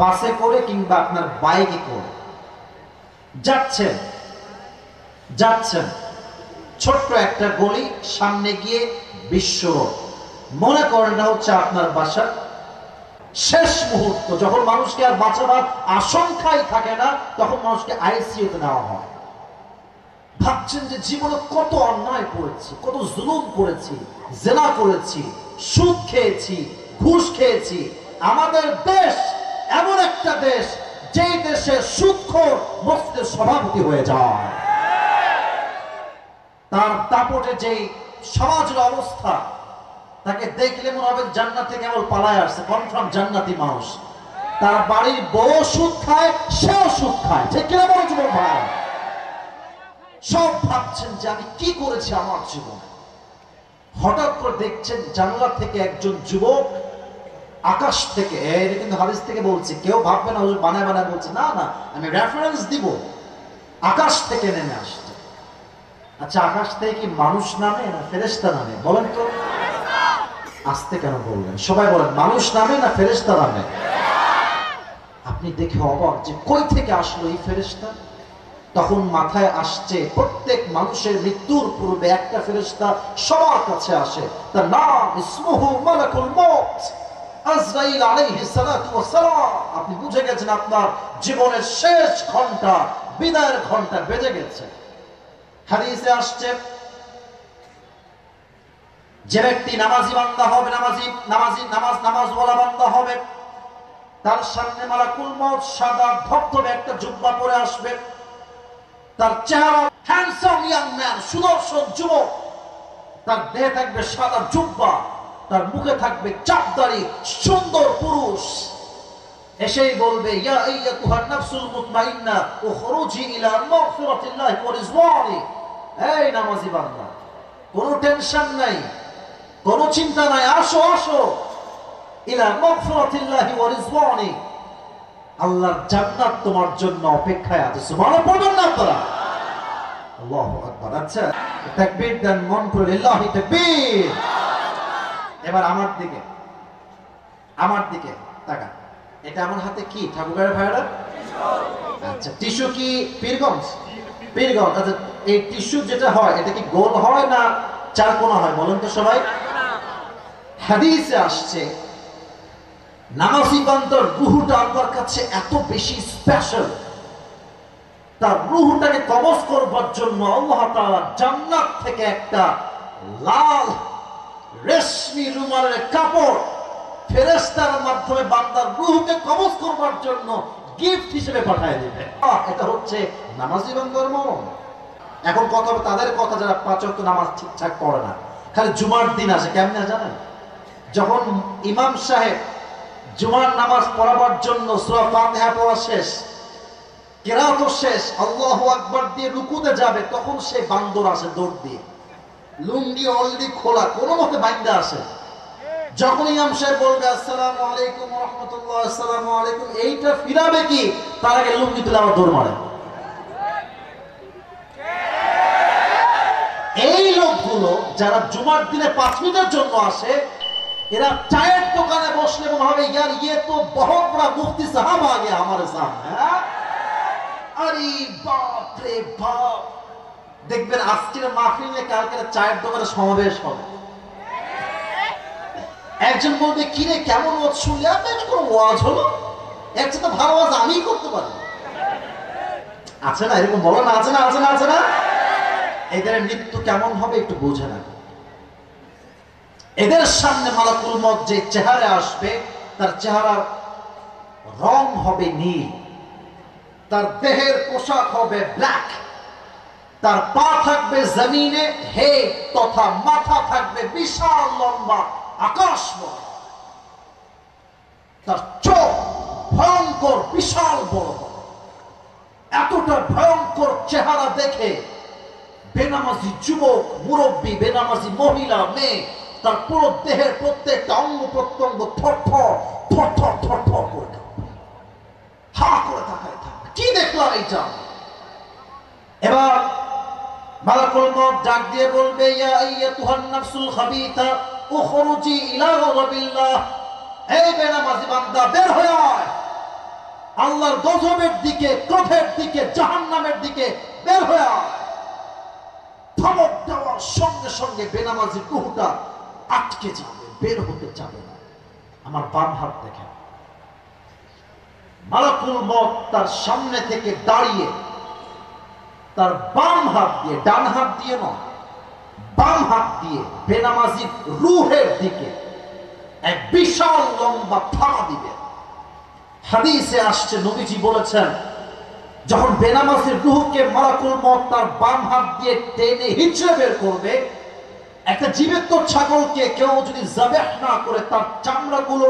বাসে করে কিংবা আপনার বাইকে করে যাচ্ছেন। ছোট্ট একটা গলি, সামনে গিয়ে বিশ্ব রোড। মনে করেন এটা হচ্ছে আপনার বাসার শেষ মুহূর্ত, যখন মানুষকে আর বাঁচাবার আশঙ্কাই থাকে না, তখন মানুষকে আইসিইউতে নেওয়া হয়। ভাবছেন যে জীবনে কত অন্যায় করেছি, কত জুলুম করেছি, জেনা করেছি, সুদ খেয়েছি, ঘুষ খেয়েছি। আমাদের দেশ এমন একটা দেশ, যেই দেশে সুদখোর মসজিদের সভাপতি হয়ে যায়। তার দাপটে যেই সমাজের অবস্থা, তাকে দেখলে মনে হবে জান্নাতে কেবল পালায় আসছে, কনফার্ম জান্নাতি মানুষ। তার বাড়ির বউ সুদ খায়, সেও সুদ খায়, ঠিক কিনা বলো যুবক ভাই? সব ভাবছেন যে আমি কি করেছি আমার জীবনে। হঠাৎ করে দেখছেন জানলা থেকে একজন যুবক আকাশ থেকে, এটা কিন্তু হাদিস থেকে বলছি, কেউ ভাববে না বানায় বানায় বলছে, না না, আমি রেফারেন্স দিব, আকাশ থেকে নেমে আসছে। আচ্ছা, আকাশ থেকে কি মানুষ নামে না ফেরেশতা নামে? বলেন তো। আসতে কেন বললেন? সবাই বলেন, মানুষ নামে না ফেরেশতা নামে? আপনি দেখে অবাক যে কই থেকে আসলো এই ফেরেশতা। তখন মাথায় আসছে প্রত্যেক মানুষের মৃত্যুর পূর্বে একটা ফেরেশতা সবার কাছে আসে, তার নাম ইসমুহু মালাকুল মউত, আজরাইল আলাইহিস সালাতু ওয়াস সালাম। আপনি বুঝে গেছেন আপনার জীবনের শেষ ঘন্টা, বিদায়ের ঘন্টা বেজে গেছে। হাদিসে আসছে, যে ব্যক্তি নামাজি বান্দা হবে, নামাজওয়ালা বান্দা হবে, তার সামনে মালাকুল মউত সাদা ধবধবে একটা জুব্বা পরে আসবে। তার চেহারা হ্যান্ডসাম ইয়াং ম্যান, সুদর্শন যুবক, তার দেহে থাকবে সাদা জুব্বা, তার মুখে থাকবে চাপদাড়ি, সুন্দর পুরুষ। এসেই বলবে, ইয়া আইয়াতুহান নাফসুল মুতমাইন্না উখরুজি ইলা মাগফিরাতিল্লাহি ওয়া রিজওয়ানি। এই নামাজি বান্দা, কোনো টেনশন নাই, কোনো চিন্তা নাই, আসো আসো, ইলা মাগফিরাতিল্লাহি ওয়া রিজওয়ানি, আল্লাহর জান্নাত তোমার জন্য অপেক্ষায় আছে। সুবহানাল্লাহ পড়বেন না আপনারা? আল্লাহু আকবার। আচ্ছা, তাকবীর দেন মন করে, লিল্লাহি তাকবীর। এবার আমার দিকে তাকা। এটা আমার হাতে কি ঠাকুরের ভাইরা? আচ্ছা, টিস্যু কি পীরগঞ্জ? পীরগঞ্জ। আচ্ছা, এই টিস্যু যেটা হয় এটা কি গোল হয় না চারকোনা হয় বলেন তো সবাই? হাদিসে আসছে নামাজি বান্দার রূহটা আল্লাহর কাছে এত বেশি স্পেশাল, তার রূহটাকে কবজ করবার জন্য আল্লাহ তাআলা জান্নাত থেকে একটা লাল রেশমি রুমালের কাপড় ফেরেশতার মাধ্যমে বান্দার রূহকে কবজ করবার জন্য গিফট হিসেবে পাঠিয়ে দিবে। এটা হচ্ছে নামাজি বান্দার মরণ। এখন কথা হবে তাদের কথা যারা পাঁচ ওয়াক্ত নামাজ ঠিকঠাক পড়ে না, খালি জুমার দিন আসে। কেমনে জানেন? যখন ইমাম সাহেব জুমার নামাজ পড়াবার জন্য সূরা ফাতিহা পড়া শেষ, কিরাত শেষ, আল্লাহু আকবার দিয়ে রুকুতে যাবে, তখন সে বান্দর আসে দৌড় দিয়ে, লুঙ্গি অলরেডি খোলা, কোনো মতে বাইন্দা আসে। যখন ইমাম সাহেব বলবে আসসালামু আলাইকুম ওয়া রাহমাতুল্লাহ, আসসালামু আলাইকুম, এইটা ফিরাবে কি তার আগে লুঙ্গি তুলে আবার দৌড় মারে। এই লোকগুলো যারা জুমার দিনে 5 মিনিটের জন্য আসে, এরা চায়ের দোকানে বসলে এবং ভাবে यार ये तो बहुत बड़ा मुफ्ती साहब आ गया हमारे सामने। আরে বাপ রে বাপ, দেখবেন আজকের মাহফিলে কালকে চায়ের দোকানে সমাবেশ হবে। একজন বলবে কি রে কেমন ওয়াজ শুনলে? আপনি কোন ওয়াজ হলো? এর চেয়ে তো ভালো ওয়াজ আমিই করতে পারি। আছে না এরকম? বলো না, আছে না, আছে না, আছে না? এদের মৃত্যু কেমন হবে একটু বোঝে না। এদের সামনে মালাকুল মউত যে চেহারা আসবে, তার চেহারার রং হবে নীল, তার দেহের পোশাক হবে ব্ল্যাক, তার পা থাকবে জমিনে হে তথা মাথা থাকবে বিশাল লম্বা আকাশ, তার চোখ ভয়ঙ্কর বিশাল বড়। এতটা ভয়ঙ্কর চেহারা দেখে বেনামাজি যুবক, মুরব্বী, বেনামাজি মহিলা, মেয়ে, তার পুরো দেহের প্রত্যেকটা অঙ্গ প্রত্যঙ্গ থরথর থরথর থরথর করে হা করে তাকায় থাকবে, কি দেখলাম এইটা। এবার মালাকুল মউত ডাক দিয়ে বলবে ইয়া আইয়াতুহান নাফসুল খাবিথা উখরুজি ইলা গাযাবিল্লাহ, হে বেনামাজি বান্দা বের হয়ে আয় আল্লাহর গজবের দিকে, ক্রোধের দিকে, জাহান্নামের দিকে বের হয়ে আয়। ধমক দেওয়ার সঙ্গে সঙ্গে বেনামাজির রূহটা আটকে যাবে, বের হতে যাবে না। আমার বাম হাত দেখেন, মালাকুল মউত তার সামনে থেকে দাঁড়িয়ে তার বাম হাত দিয়ে, ডান হাত দিয়ে নয়, বাম হাত দিয়ে বেনামাজির রূহের দিকে এক বিশাল লম্বা থাবা দিবে। হাদিসে আসছে নবীজি বলেছেন যখন বেনামাজির রূহকে মালাকুল মউত তার বাম হাত দিয়ে টেনে হিঁচড়ে বের করবে, একটা জীবিত ছাগলকে কেউ যদি যাবেহ না করে তার চামড়াগুলো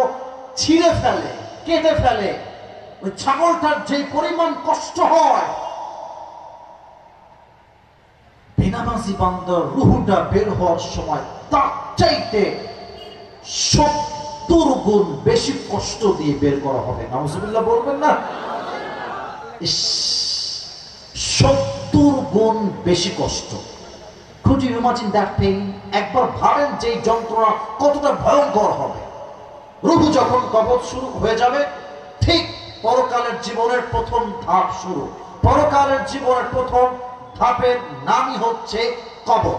ছিঁড়ে ফেলে, কেটে ফেলে, ওই ছাগলটার যে পরিমাণ কষ্ট হয়, বেনামাজি বান্দার রূহটা বের হওয়ার সময় তার চাইতে 70 গুণ বেশি কষ্ট দিয়ে বের করা হবে। নাউজুবিল্লাহ বলবেন না? 70 গুণ বেশি কষ্ট। Could you imagine that pain? একবার ভাবেন যে যন্ত্রণা কতটা ভয়ঙ্কর হবে। রূহ যখন কবজ শুরু হয়ে যাবে, ঠিক পরকালের জীবনের প্রথম ধাপ শুরু। পরকালের জীবনের প্রথম ধাপের নামই হচ্ছে কবর।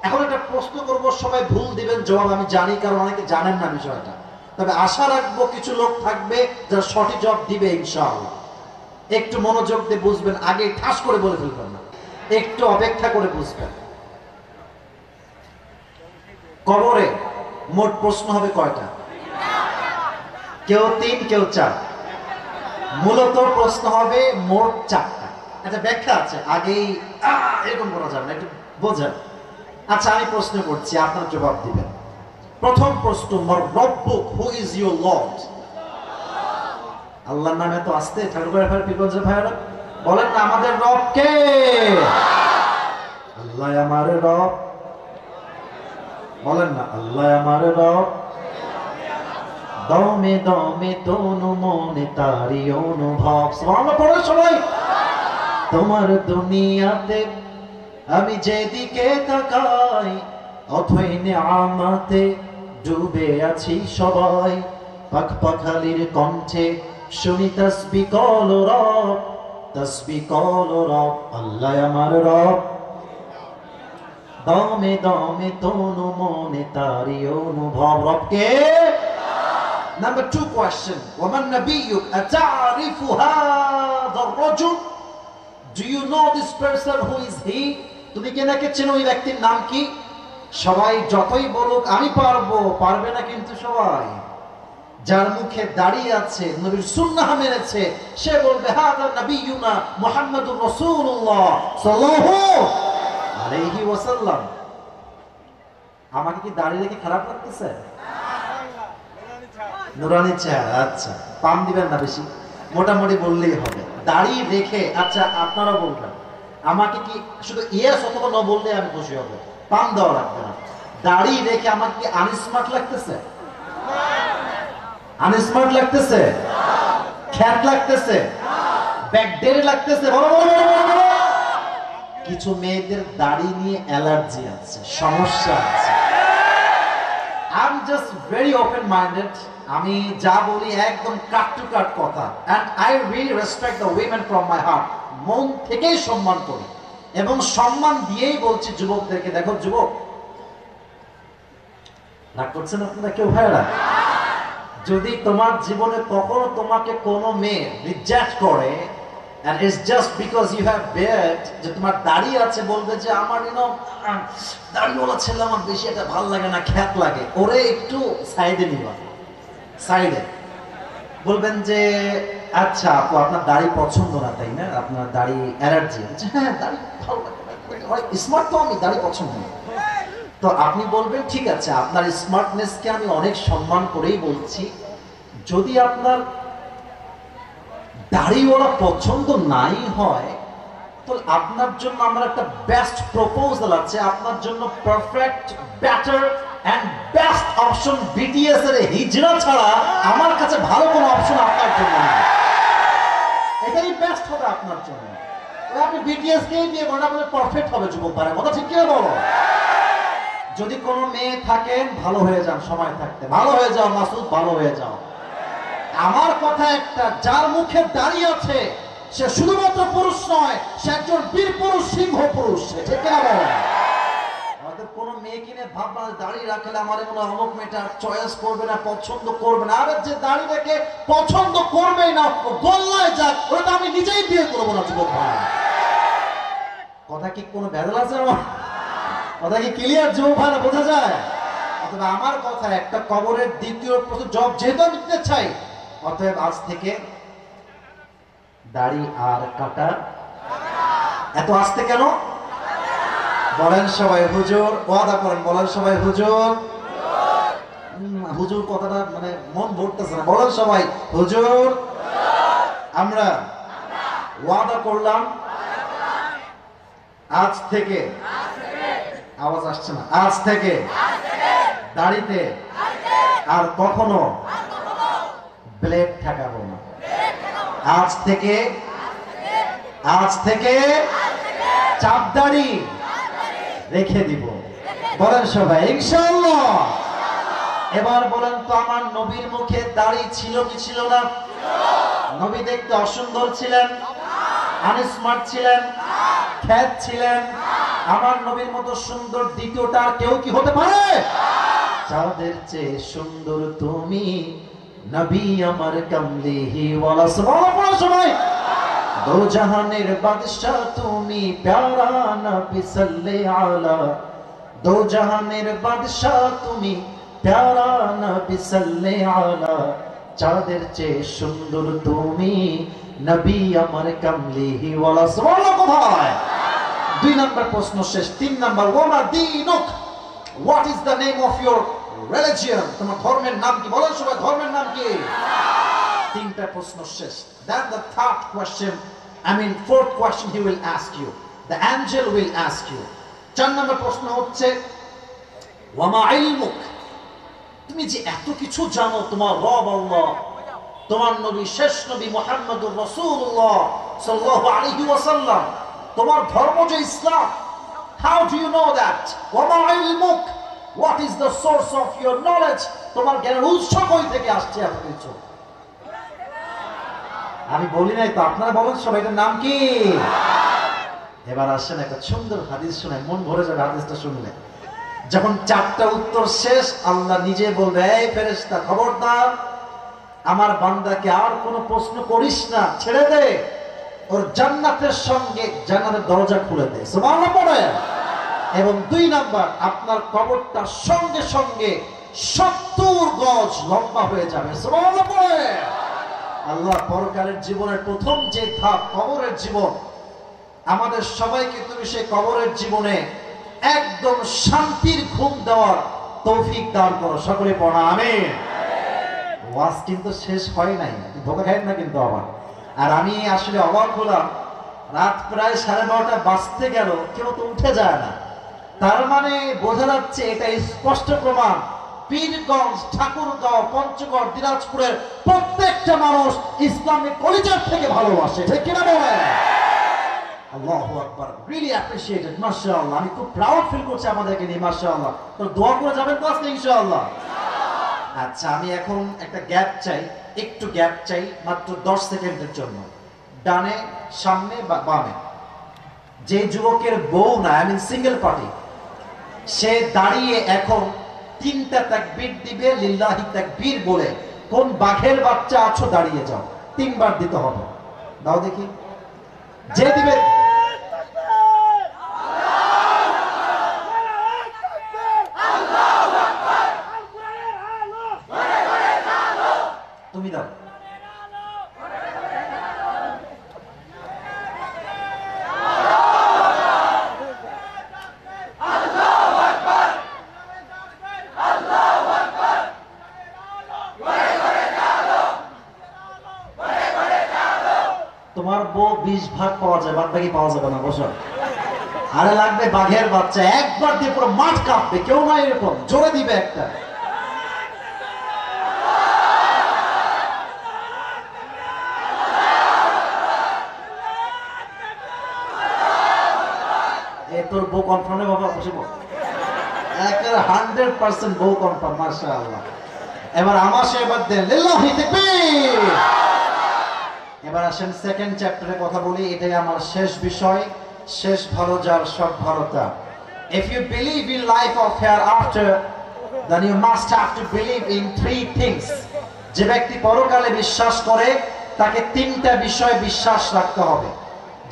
এখন একটা প্রশ্ন করবো, সবাই ভুল দিবেন, জবাব আমি জানি, কারণ অনেকে জানেন না বিষয়টা। তবে আশা রাখবো কিছু লোক থাকবে যারা সঠিক জবাব দিবে ইনশাআল্লাহ। একটু মনোযোগ দিয়ে বুঝবেন, আগে ঠাস করে বলে ফেলবেন না, একটু অপেক্ষা করে বুঝবেন। কবরে মোট প্রশ্ন হবে কয়টা? কেউ 3, কেউ 4। মূলত প্রশ্ন হবে মোট 4টা। একটা ব্যাখ্যা আছে, আগেই এরকম করা যাবে না, একটু বোঝেন। আচ্ছা, আমি প্রশ্ন করছি, আপনার জবাব দিবেন। প্রথম প্রশ্ন, রব্বুক, হু ইজ ইউর লর্ড? আল্লাহর নামে তো আসতে ঠাকুরের ভাই, পিপলসের ভাইরা বলেন না, আমাদের রব কে? আল্লাহ আমার রব। বলেন না, আল্লাহ আমার রব। দমে দমে তনু মনে তারি অনুভব। সুবহানাল্লাহ পড়ো সবাই। তোমার দুনিয়াতে আমি যেদিকে তাকাই অথই নিয়ামতে ডুবে আছি সবাই। পাখ পাখালির কণ্ঠে শুনি তাসবিহ কল রব, তাসবিহ কল রব, আল্লাহ আমার রব। দমে দমে তনু মনে তারি অনুভব রবকে। Number 2 question. وَمَنْ نَبِيُّكَ أَتَعْرِفُ هَذَا الرَّجُلَ? Do you know this person? Who is he? তুমি কি নাকি চেনো এই ব্যক্তির নাম কি? সবাই যতই বলুক আমি পারবো, পারবে না কিন্তু সবাই। যার মুখে দাড়ি আছে, নবীর সুন্নাহ মেনেছে, সে বলবে হাদা নবিয়ুনা মুহাম্মাদুর রাসূলুল্লাহ সাল্লাল্লাহু আলাইহি ওয়াসাল্লাম। আমাকে কি দাড়ি রেখে খারাপ লাগতেছে? নুরানি চেহারা, আচ্ছা পাম দিবেন না বেশি, মোটামুটি বললেই হবে। দাড়ি রেখে, আচ্ছা আপনারা বলবেন আমাকে কি শুধু ইয়েস অথবা নো বললে আমি খুশি হব, পাম দেওয়া লাগবে না। দাড়ি রেখে আমাকে কি আনস্মার্ট লাগতেছে? আনস্মার্ট লাগতেছে? খ্যাত লাগতেছে? ব্যাকডেরি লাগতেছে? কিছু মেয়েদের দাড়ি নিয়ে অ্যালার্জি আছে, সমস্যা আছে। I'm just very open minded. আমি যা বলি একদম কাট টু কাট কথা, and I really respect the women from my heart. মন থেকেই সম্মান করি এবং সম্মান দিয়েই বলছি যুবকদেরকে, দেখো যুবক, রাগ করছেন আপনারা কেউ ভাইরা? যদি তোমার জীবনে কখনো তোমাকে কোনো মেয়ে রিজেক্ট করে and it's just because you have beard, যে তোমার দাড়ি আছে, বলবে যে আমার দাড়িওয়ালা ছেলে আমার বেশি এটা ভালো লাগে না, খ্যাত লাগে, ওরে একটু সাইডে নিবা, সাইডে বলবেন যে আচ্ছা আপু আপনার দাড়ি পছন্দ না তাই না, আপনার দাড়ি অ্যালার্জি আছে। হ্যাঁ দাড়ি ভালো লাগে, স্মার্ট তো আমি, দাড়ি পছন্দ না। তো আপনি বলবেন ঠিক আছে, আপনার স্মার্টনেসকে আমি অনেক সম্মান করেই বলছি, যদি আপনার দাড়িওয়ালা পছন্দ নাই হয় তো আপনার জন্য আমার একটা বেস্ট প্রপোজাল আছে, আপনার জন্য perfect, better and best option BTS এর হিজরা ছাড়া আমার কাছে ভালো কোনো অপশন আপনার জন্য নেই। এটাই বেস্ট হবে আপনার জন্য। আপনি বিটিএস কেই বিয়ে করেন, আপনার পারফেক্ট হবে যুবক ভাইরা, কথা ঠিক কি বলো? যদি কোনো মেয়ে থাকেন ভালো হয়ে যান, সময় থাকতে ভালো হয়ে যাও, মাসুদ ভালো হয়ে যাও। আমার কথা একটা, যার মুখে দাঁড়িয়ে আছে সে শুধুমাত্র পুরুষ নয়, সে একজন বীর পুরুষ, সিংহ পুরুষ, ঠিক না বলেন? আমাদের কোন মেয়ে কিনে ভাবনা দাঁড়িয়ে রাখলে আমার মনে হয় অমুক মেয়েটা চয়েস করবে না, পছন্দ করবে না। আরে যে দাঁড়িয়ে রেখে পছন্দ করবেই না, ও গোল্লায় যাক, ওটা আমি নিজেই বিয়ে করবো না যুবক ভাই। কথা কি কোনো ভেজাল আছে আমার? কথা কি ক্লিয়ার যুবক ভাই, বোঝা যায়? অথবা আমার কথা একটা, কবরের দ্বিতীয় প্রথম জব যেহেতু আমি দিতে চাই, অতএব আজ থেকে দাড়ি আর কাটা। এত আসতে কেন বলেন সবাই? হুজুর ওয়াদা করেন, বলেন সবাই হুজুর। হুজুর কথাটা মানে মন ভরতেছে না, বলেন সবাই হুজুর। আমরা ওয়াদা করলাম আজ থেকে, আওয়াজ আসছে না, আজ থেকে দাড়িতে আর কখনো ব্লেড ঠেকাবো না। আজ থেকে চাপ দাড়ি রেখে দিব, বলেন সবাই ইনশাআল্লাহ। এবার বলেন তো, আমার নবীর মুখে দাড়ি ছিল কি ছিল না? নবী দেখতে অসুন্দর ছিলেন? আনস্মার্ট ছিলেন? খ্যাত ছিলেন? আমার নবীর মতো সুন্দর দ্বিতীয়টা কেউ কি হতে পারে? চাঁদের চেয়ে সুন্দর তুমি, নবী আমার কামলিহি ওয়ালা। সুবহানাল্লাহ সবাই। দো জাহানের বাদশা তুমি, প্যারা নবী সাল্লাল্লাহু আলা। দো জাহানের বাদশা তুমি, প্যারা নবী সাল্লাল্লাহু আলা। চাঁদের চেয়ে সুন্দর তুমি, নবী আমার কামলিহি ওয়ালা। সুবহানাল্লাহ। কোথায়? 2 নম্বর প্রশ্ন শেষ। 3 নম্বর, ওমা দীনুক, what is the name of your religion? তোমার ধর্মের নাম কি? বলেন সবাই ধর্মের নাম কি? 3টা প্রশ্ন শেষ। Then the third question, fourth question he will ask you, the angel will ask you. 4 নম্বর প্রশ্ন হচ্ছে ওয়ামা ইলমুক, তুমি যে এত কিছু জানো, তোমার রব আল্লাহ, তোমার নবী শেষ নবী মুহাম্মদুর রাসূলুল্লাহ সাল্লাল্লাহু আলাইহি ওয়াসাল্লাম, তোমার ধর্ম যে ইসলাম, How do you know that? ওমা ইলমুক, what is the source of your knowledge? তোমার জ্ঞানের উৎস কই থেকে আসছে এত কিছু? আমি বলি নাই তো, আপনারা বলেন সবাই, এটার নাম কি? এবার আসেন একটা সুন্দর হাদিস শুনে, মন ভরে যাবে হাদিসটা শুনলে। যখন 4টা উত্তর শেষ, আল্লাহ নিজে বলবে, এই ফেরেশতা খবরদার, আমার বান্দাকে আর কোনো প্রশ্ন করিস না, ছেড়ে দে, ওর জান্নাতের সঙ্গে জান্নাতের দরজা খুলে দে। সুবহানাল্লাহ পড়ে। এবং 2 নাম্বার, আপনার কবরটা সঙ্গে সঙ্গে 70 গজ লম্বা হয়ে যাবে। সুবহানাল্লাহ পড়ে। আল্লাহ পরকালের জীবনের প্রথম যে ধাপ কবরের জীবন, আমাদের সবাইকে তুমি সেই কবরের জীবনে একদম শান্তির ঘুম দেওয়ার তৌফিক দান করো। সকলে পড়া আমিন। ওয়াজ কিন্তু শেষ হয় নাই, ধোকা খাই না কিন্তু আবার। আর আমি আসলে অবাক হলাম, রাত প্রায় 12:30 বাজতে গেল, কেউ তো উঠে যায় না। তার মানে বোঝা যাচ্ছে, এটা স্পষ্ট প্রমাণ, পীরগঞ্জ, ঠাকুরগাঁও, পঞ্চগড়, দিনাজপুরের প্রত্যেকটা মানুষ ইসলামিক কলিজার থেকে ভালোবাসে, ঠিক কিনা বলেন? আল্লাহু আকবার, রিয়েলি অ্যাপ্রিশিয়েটেড, মাশাআল্লাহ। আমি খুব প্রাউড ফিল করছি আমাদেরকে নিয়ে, মাশাআল্লাহ। তো দোয়া করে যাবেন তো আজকে ইনশাআল্লাহ? আচ্ছা, আমি এখন একটা গ্যাপ চাই, একটু গ্যাপ চাই, মাত্র 10 সেকেন্ডের জন্য। ডানে, সামনে বা বামে যে যুবকের বউ না, আই মিন সিঙ্গেল পার্টি, সে দাঁড়িয়ে এখন 3টা তাকবীর দিবে, লিল্লাহি তাকবীর বলে। কোন বাঘের বাচ্চা আছো দাঁড়িয়ে যাও, 3 বার দিতে হবে। দাও দেখি, যে দিবে। তুমি দাও। তোমার বউ 20 ভাগ পাওয়া যায়, বাদ বাকি পাওয়া যাবে না, বসো। আরে লাগবে বাঘের বাচ্চা, একবার দিয়ে পুরো মাঠ কাঁপবে, কেউ না এরকম জোরে দিবে একটা। তোর বউ কনফার্মে বাবা, বসে বল, 100% বউ কনফার্ম, মাশাআল্লাহ। এবার আমার সে এবার দেন, লিল্লাহি তাকবীর। এবার আসেন সেকেন্ড চ্যাপ্টারে কথা বলি, এটাই আমার শেষ বিষয়, শেষ ভালো যার সব ভালো তার। If you believe in life of hereafter, then you must have to believe in 3 things. যে ব্যক্তি পরকালে বিশ্বাস করে, তাকে 3টা বিষয় বিশ্বাস রাখতে হবে।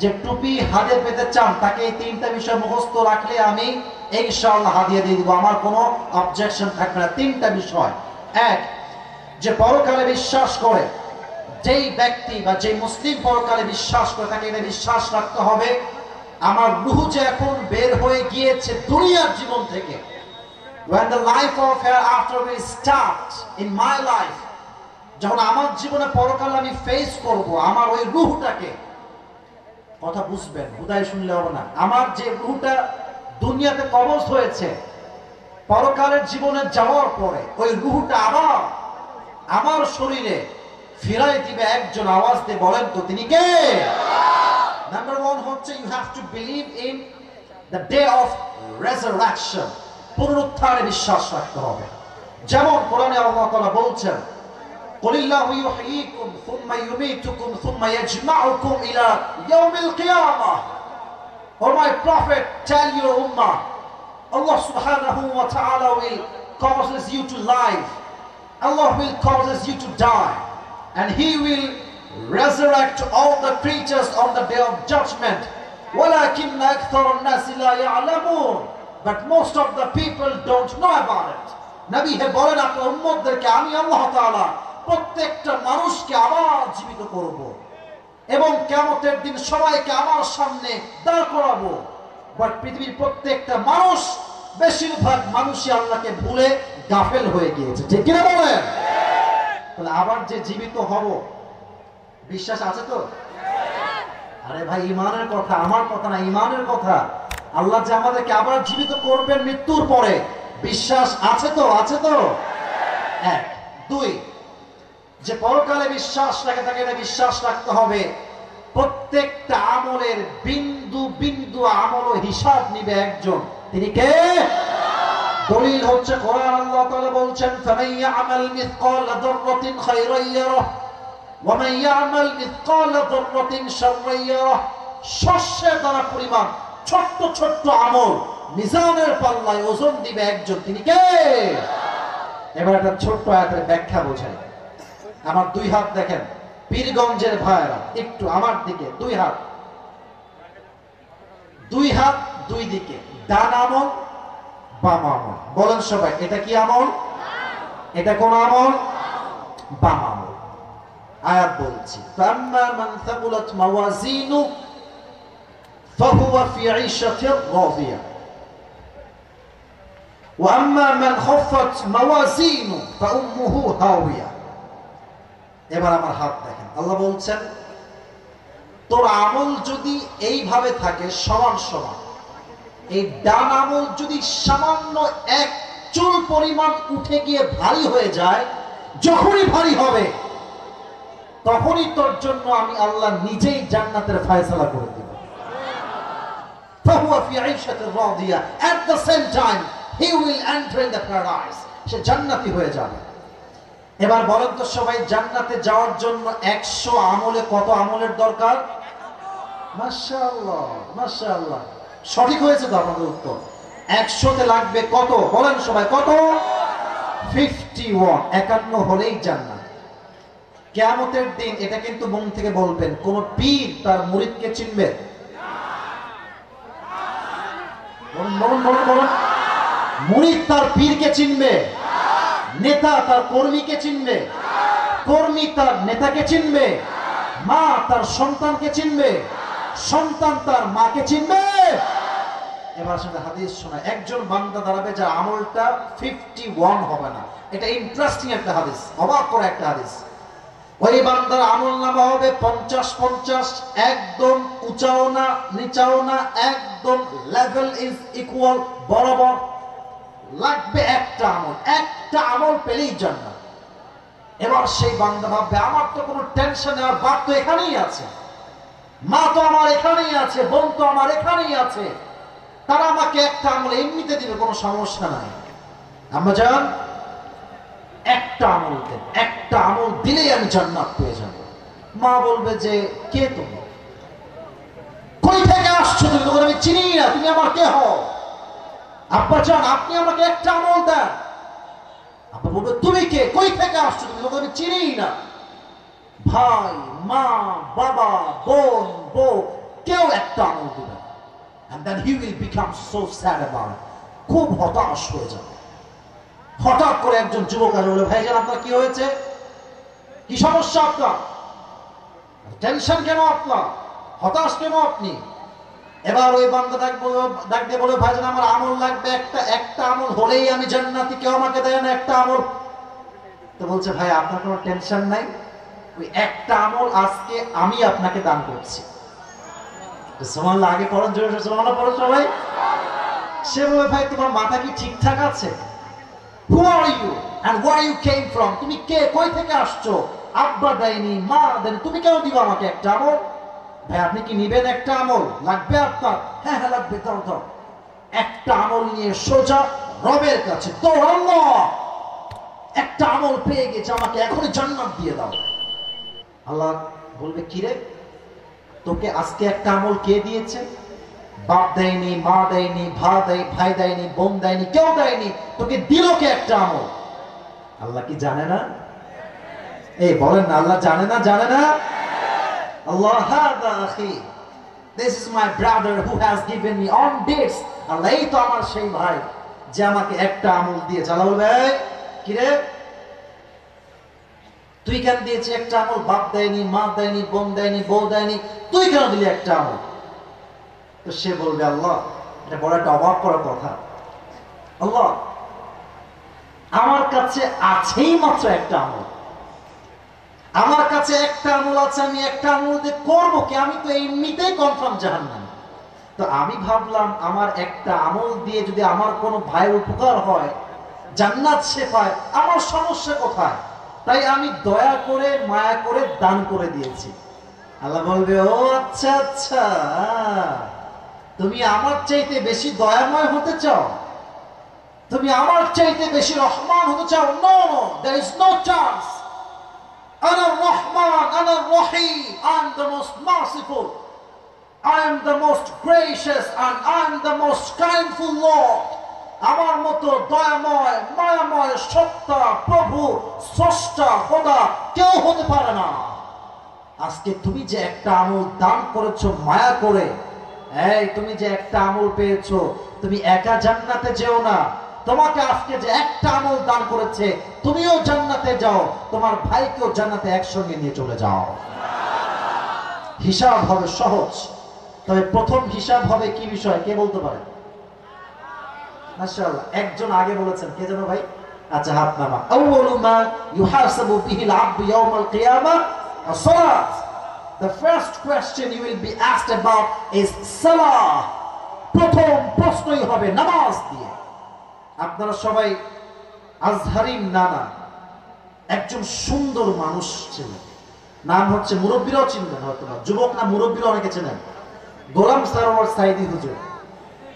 যে টুপি হাতে পেতে চান, তাকে এই 3টা বিষয় মুখস্থ রাখলে আমি ইনশাআল্লাহ হাদিয়া দিয়ে দিব, আমার কোনো অবজেকশন থাকবে না। 3টা বিষয়। 1, যে পরকালে বিশ্বাস করে, যেই ব্যক্তি বা যে মুসলিম পরকালে বিশ্বাস করে, তাকে এটা বিশ্বাস রাখতে হবে, আমার রূহ যে এখন বের হয়ে গিয়েছে দুনিয়ার জীবন থেকে, when the life of hereafter will start in my life, যখন আমার জীবনে পরকালে আমি ফেস করব, আমার ওই রূহটাকে, কথা বুঝবেন, হুদায় শুনলে হবে না, আমার যে রূহটা দুনিয়াতে কবজ হয়েছে, পরকালের জীবনে যাওয়ার পরে ওই রূহটা আবার আমার শরীরে ফিরাই দিবে একজন। আওয়াজ দিয়ে বলেন তো তিনি কে? নাম্বার 1 হচ্ছে, you have to believe in the day of resurrection, পুনরুত্থানে বিশ্বাস রাখতে হবে। যেমন কোরআনে আল্লাহ তাআলা বলছেন, কুলিল্লাহু ইউহয়িকুম সুম্মা ইউমীতুকুম সুম্মা ইয়াজমাউকুম ইলা ইয়াউমিল কিয়ামাহ। O my prophet, tell your উম্মাহ, Allah subhanahu wa ta'ala will causes you to live, Allah will causes you to die, and He will resurrect all the creatures on the day of judgment. وَلَكِنَّ أَكْثَرَ النَّاسِ لَا يَعْلَمُونَ, but most of the people don't know about it. নবী হে বলেন আপনার উম্মতদেরকে, আমি আল্লাহ তাআলা প্রত্যেকটা মানুষকে আবার জীবিত করব এবং কিয়ামতের দিন সবাইকে আমার সামনে দাঁড় করাবো। বাট পৃথিবীর প্রত্যেকটা মানুষ, বেশিরভাগ মানুষই আল্লাহকে ভুলে গাফেল হয়ে গিয়েছে, ঠিক কিনা বলেন? তাহলে আবার যে জীবিত হব, বিশ্বাস আছে তো? আরে ভাই, ঈমানের কথা, আমার কথা না, ঈমানের কথা। আল্লাহ যে আমাদেরকে আবার জীবিত করবেন মৃত্যুর পরে, বিশ্বাস আছে তো? আছে তো? 1, 2, যে পরকালে বিশ্বাস রাখে, তাকে এটা বিশ্বাস রাখতে হবে প্রত্যেকটা আমলের বিন্দু বিন্দু আমল ও হিসাব নিবে একজন, তিনি কে? দলিল হচ্ছে কোরআন। আল্লাহ তাআলা বলছেন ফামান ইয়ামাল মিসকালা যাররাতিন খায়রান ইয়ারাহ ওয়া মান ইয়ামাল মিসকালা যাররাতিন শাররান ইয়ারাহ। শস্যের দানা পরিমাণ ছোট্ট ছোট্ট আমল মিজানের পাল্লায় ওজন দিবে একজন, তিনি কে? এবার একটা ছোট্ট আয়াতের ব্যাখ্যা বোঝাই। আমার দুই হাত দেখেন, পীরগঞ্জের ভাইরা একটু আমার দিকে, দুই হাত, দুই হাত দুই দিকে, ডান আমল বাম আমল। বলেন সবাই, এটা কি আমল? এটা কোন আমল? বাম আমল। আয়াত বলছি, ফাম্মা মান থাকুলাত মাওয়াজিনু ফাহুয়া ফি ঈশাতির রাদিয়া ওয়া আম্মা মান খাফফাত মাওয়াজিনু ফাউম্মুহু হাওিয়া। এবার আমার হাত দেখেন, আল্লাহ বলছেন তোর আমল যদি এইভাবে থাকে সমান সমান, এই ডান আমল যদি সামান্য এক চুল পরিমাণ উঠে গিয়ে ভারী হয়ে যায়, যখনই ভারী হবে তখনই তোর জন্য আমি আল্লাহ নিজেই জান্নাতের ফয়সালা করে দেব। ফাহুয়া ফি ঈশাতির Radia, at the same time he will enter in the paradise, সে জান্নাতি হয়ে যাবে। এবার বলেন তো সবাই, জান্নাতে যাওয়ার জন্য 100 আমলে কত আমলের দরকার? মাশাআল্লাহ মাশাআল্লাহ, সঠিক হয়েছে তো আপনাদের উত্তর। 100তে লাগবে কত? বলেন সবাই, কত? 51, 51 হলেই জান্নাত। কিয়ামতের দিন এটা কিন্তু মন থেকে বলবেন, কোন পীর তার মুরিদকে চিনবে? বলুন বলুন বলুন বলুন, মুরিদ তার পীরকে চিনবে? নেতা তার কর্মীকে চিনবে? কর্মী তার নেতাকে চিনবে? মা তার সন্তানকে চিনবে? সন্তান তার মাকে চিনবে? এবার সাথে হাদিস শোনা, একজন বান্দা দাঁড়াবে যার আমলটা 51 হবে না। এটা ইন্টারেস্টিং একটা হাদিস, অবাক করে একটা হাদিস। ওই বান্দার আমল নামা হবে 50-50, একদম উঁচাও না নিচাও না, একদম লেভেল ইজ ইকুয়াল, বরাবর। লাগবে একটা আমল, একটা আমল পেলেই জান্নাত। এবার সেই বান্দা ভাববে আমার তো কোনো টেনশন নেই, আমার বাপ তো এখানেই আছে, মা তো আমার এখানেই আছে, বোন তো আমার এখানেই আছে, তারা আমাকে একটা আমল এমনিতে দিবে, কোনো সমস্যা নাই। আম্মা জান একটা আমল দেন, একটা আমল দিলেই আমি জান্নাত পেয়ে যাব। মা বলবে যে কে তুমি, কই থেকে আসছো তুমি, তখন আমি চিনি না, তুমি আমার কে হও? আব্বা জান আপনি আমাকে একটা আমল দেন। আব্বা বলবে তুমি কে, কই থেকে আসছো তুমি, তখন আমি চিনি না। ভাই মা বাবা বোন বউ কেউ একটা আমল দিবে, and then he will become so sad about it, খুব হতাশ হয়ে যাবে। হঠাৎ করে একজন যুবক আসে, বলে ভাইজান আপনার কি হয়েছে, কি সমস্যা আপনার, টেনশন কেন আপনার, হতাশ কেন আপনি? এবার ওই বান্দা ডাক দিয়ে বলে ভাইজান আমার আমল লাগবে একটা, একটা আমল হলেই আমি জান্নাতি, কেউ আমাকে দেয় না একটা আমল। তো বলছে ভাই আপনার কোনো টেনশন নাই, ওই একটা আমল আজকে আমি আপনাকে দান করছি। সুবহানাল্লাহ, আগে পড়েন জোরে সুবহানাল্লাহ পড়ো সবাই। সে বলে ভাই তোমার মাথা কি ঠিকঠাক আছে? Who are you and where you came from? তুমি কে, কই থেকে আসছো? আব্বা দেয়নি, মা দেয়নি, তুমি কেন দিবা আমাকে একটা আমল? ভাই আপনি কি নিবেন একটা আমল? লাগবে আপনার? হ্যাঁ হ্যাঁ লাগবে, দাও দাও। একটা আমল নিয়ে সোজা রবের কাছে দৌড়ানো, একটা আমল পেয়ে গেছে, আমাকে এখনই জান্নাত দিয়ে দাও। আল্লাহ বলবে কি রে, তোকে আজকে একটা আমল কে দিয়েছে? বাপ দেয়নি, মা দেয়নি, ভাই দেয়নি, বোন দেয়নি, কেউ দেয়নি, তোকে দিল কে একটা আমল? আল্লাহ কি জানে না? এই বলেন না, আল্লাহ জানে না? জানে না? Allah hada akhi, this is my brother who has given me on this. আল্লাহ এই তো আমার সেই ভাই যে আমাকে একটা আমল দিয়ে চালাল। ভাই কি রে তুই কেন দিয়েছি একটা আমল? বাপ দেয়নি, মা দেয়নি, বোন দেয়নি, বউ দেয়নি, তুই কেন দিলি একটা আমল? তো সে বলবে আল্লাহ এটা বড় একটা অবাক করার কথা, আল্লাহ আমার কাছে আছেই মাত্র একটা আমল, আমার কাছে একটা আমল আছে, আমি একটা আমল দিয়ে করবো কি? আমি তো এমনিতেই কনফার্ম জাহান্নামী। তো আমি ভাবলাম আমার একটা আমল দিয়ে যদি আমার কোনো ভাইয়ের উপকার হয়, জান্নাত সে পায়, আমার সমস্যা কোথায়? তাই আমি দয়া করে মায়া করে দান করে দিয়েছি। আল্লাহ বলবে, ও আচ্ছা আচ্ছা, তুমি আমার চাইতে বেশি দয়াময় হতে চাও, তুমি আমার চাইতে বেশি রহমান হতে চাও? No, there is no chance. আনা রহমান, আনা রহিম, I am the most merciful, I am the most gracious, and I am the most kindful Lord. আমার মতো দয়াময়, মায়াময় সত্তা, প্রভু, স্রষ্টা, খোদা কেউ হতে পারে না। আজকে তুমি যে একটা আমল দান করেছো মায়া করে, এই তুমি যে একটা আমল পেয়েছো, তুমি একা জান্নাতে যেও না। তোমাকে আজকে যে একটা আমল দান করেছে, তুমিও জান্নাতে যাও, তোমার ভাইকেও জান্নাতে একসঙ্গে নিয়ে চলে যাও। হিসাব হবে সহজ, তবে প্রথম হিসাব হবে কি বিষয়, কে বলতে পারে? মাশাআল্লাহ, একজন আগে বলেছেন, কে যেন ভাই? আচ্ছা, হাত নামা। আউয়ালু মা ইউহাসাবু বিহিল আবদু ইয়াউমাল কিয়ামাহ as-salat. The first question you will be asked about is salah. প্রথম প্রশ্নই হবে নামাজ দিয়ে। আপনারা সবাই আজহারিন নানা একজন সুন্দর মানুষ ছিলেন, নাম হচ্ছে, মুরব্বীরাও চিনবেন হয়তো না, যুবক না মুরব্বীরা অনেকে চেনেন, গোলাম সারোয়ার সাইদি হুজুর।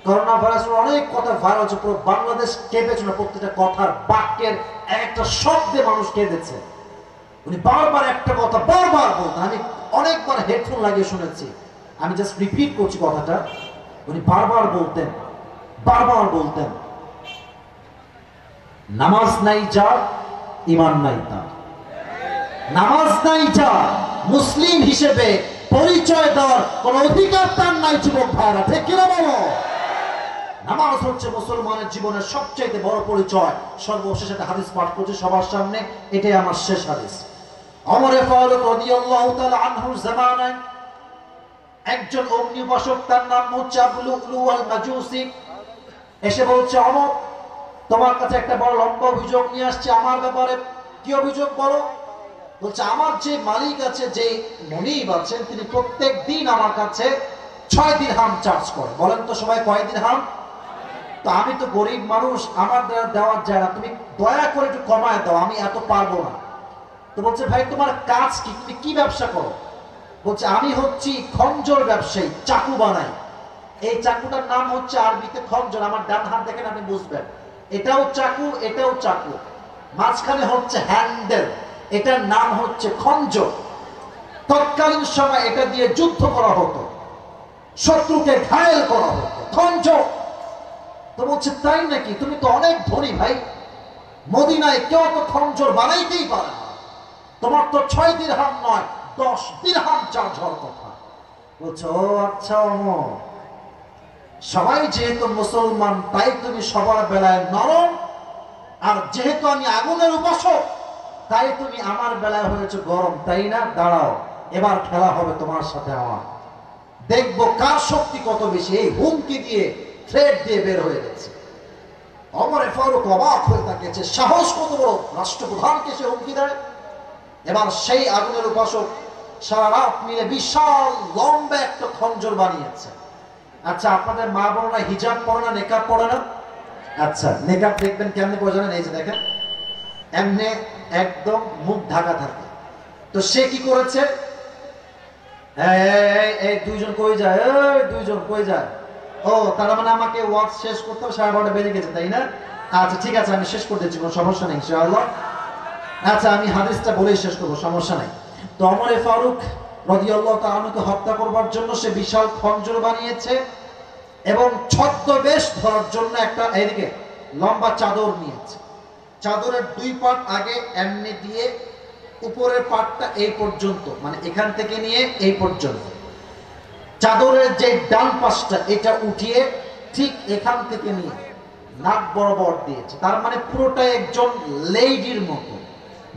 করোনা ভাইরাসের অনেক কথা ভাইরাল হচ্ছে, পুরো বাংলাদেশ কেঁপেছে না, প্রত্যেকটা কথার বাক্যের একটা শব্দে মানুষ কেঁদেছে। উনি বারবার একটা কথা বারবার বলতেন, আমি অনেকবার হেডফোন লাগিয়ে শুনেছি, আমি জাস্ট রিপিট করছি কথাটা। উনি বারবার বলতেন, নামাজ নাই যার, ঈমান নাই তার। নামাজ নাই যার, মুসলিম হিসেবে পরিচয় দেওয়ার কোন অধিকার তার নাই। যুবক ভাইরা, ঠিক কিনা বলো? নামাজ হচ্ছে মুসলমানের জীবনের সবচেয়ে বড় পরিচয়। সর্বশেষ একটা হাদিস পাঠ করছি সবার সামনে, এটাই আমার শেষ হাদিস। ওমর ফারুক রাদিয়াল্লাহু তাআলা আনহুর জামানায় একজন অগ্নি উপাসক, তার নাম হচ্ছে আবু লুলু আল মাজুসি, এসে বলছে, ওমর, তোমার কাছে একটা বড় লম্বা অভিযোগ নিয়ে আসছে আমার ব্যাপারে। কি অভিযোগ বলো? বলছে, আমার যে মালিক আছে, যে মনিব আছেন, তিনি প্রত্যেক দিন আমার কাছে 6 দিরহাম চার্জ করে। বলেন তো সবাই, কয় দিরহাম? তো আমি তো গরিব মানুষ, আমার দ্বারা দেওয়ার যায় না, তুমি দয়া করে একটু কমায় দাও, আমি এত পারবো না। তো বলছে, ভাই তোমার কাজ কি, তুমি কি ব্যবসা করো? বলছে, আমি হচ্ছি খঞ্জর ব্যবসায়ী, চাকু বানাই। এই চাকুটার নাম হচ্ছে আরবিতে খঞ্জর। আমার ডান হাত দেখেন, আপনি বুঝবেন, এটাও চাকু, এটাও চাকু, মাঝখানে হচ্ছে হ্যান্ডেল, এটার নাম হচ্ছে খঞ্জর। তৎকালীন সময় এটা দিয়ে যুদ্ধ করা হতো, শত্রুকে ঘায়েল করা হতো, খঞ্জর। তো বলছে, তাই নাকি? তুমি তো অনেক ধনী ভাই, মদিনায় কেউ তো খঞ্জর বানাইতেই পারে না, তোমার তো 6 দিরহাম নয় 10 দিরহাম চার্জ হওয়ার কথা। বলছে, ও আচ্ছা ওমর, সবাই যেহেতু মুসলমান, তাই তুমি সবার বেলায় নরম, আর যেহেতু আমি আগুনের উপাসক, তাই তুমি আমার বেলায় হয়েছে গরম, তাই না? দাঁড়াও, এবার খেলা হবে তোমার সাথে আমার, দেখবো কার শক্তি কত বেশি। এই হুমকি দিয়ে, থ্রেট দিয়ে বের হয়ে গেছে। ওমর ফারুক অবাক হয়ে তাকিয়েছে, সাহস কত বড়, রাষ্ট্রপ্রধানকে সে হুমকি দেয়। এবার সেই আগুনের উপাসক সারা রাত মিলে বিশাল লম্বা একটা খঞ্জর বানিয়েছে। আচ্ছা, আপনাদের মা বোনরা হিজাব পরে না, নেকাব পরে না? আচ্ছা, নেকাব দেখবেন কেমনে পরে জানেন? এই যে দেখেন, এমনি একদম মুখ ঢাকা থাকে। তো সে কি করেছে, এই দুইজন কই যায়, এই দুইজন কই যায়? ও, তার মানে আমাকে ওয়াজ শেষ করতে 12:30 বেজে গেছে, তাই না? আচ্ছা ঠিক আছে, আমি শেষ করে দিচ্ছি, কোনো সমস্যা নেই ইনশাআল্লাহ। আচ্ছা, আমি হাদিসটা বলেই শেষ করবো, সমস্যা নাই। তো ওমর ফারুক রাদিয়াল্লাহু তাআলা আনহুকে হত্যা করবার জন্য সে বিশাল খঞ্জর বানিয়েছে, এবং ছদ্মবেশ ধরার জন্য একটা এদিকে লম্বা চাদর নিয়েছে। চাদরের 2 পাট আগে এমনি দিয়ে, উপরের পাটটা এই পর্যন্ত, মানে এখান থেকে নিয়ে এই পর্যন্ত, চাদরের যে ডান পাশটা এটা উঠিয়ে ঠিক এখান থেকে নিয়ে নাক বরাবর দিয়েছে। তার মানে পুরোটাই একজন লেডির মতো,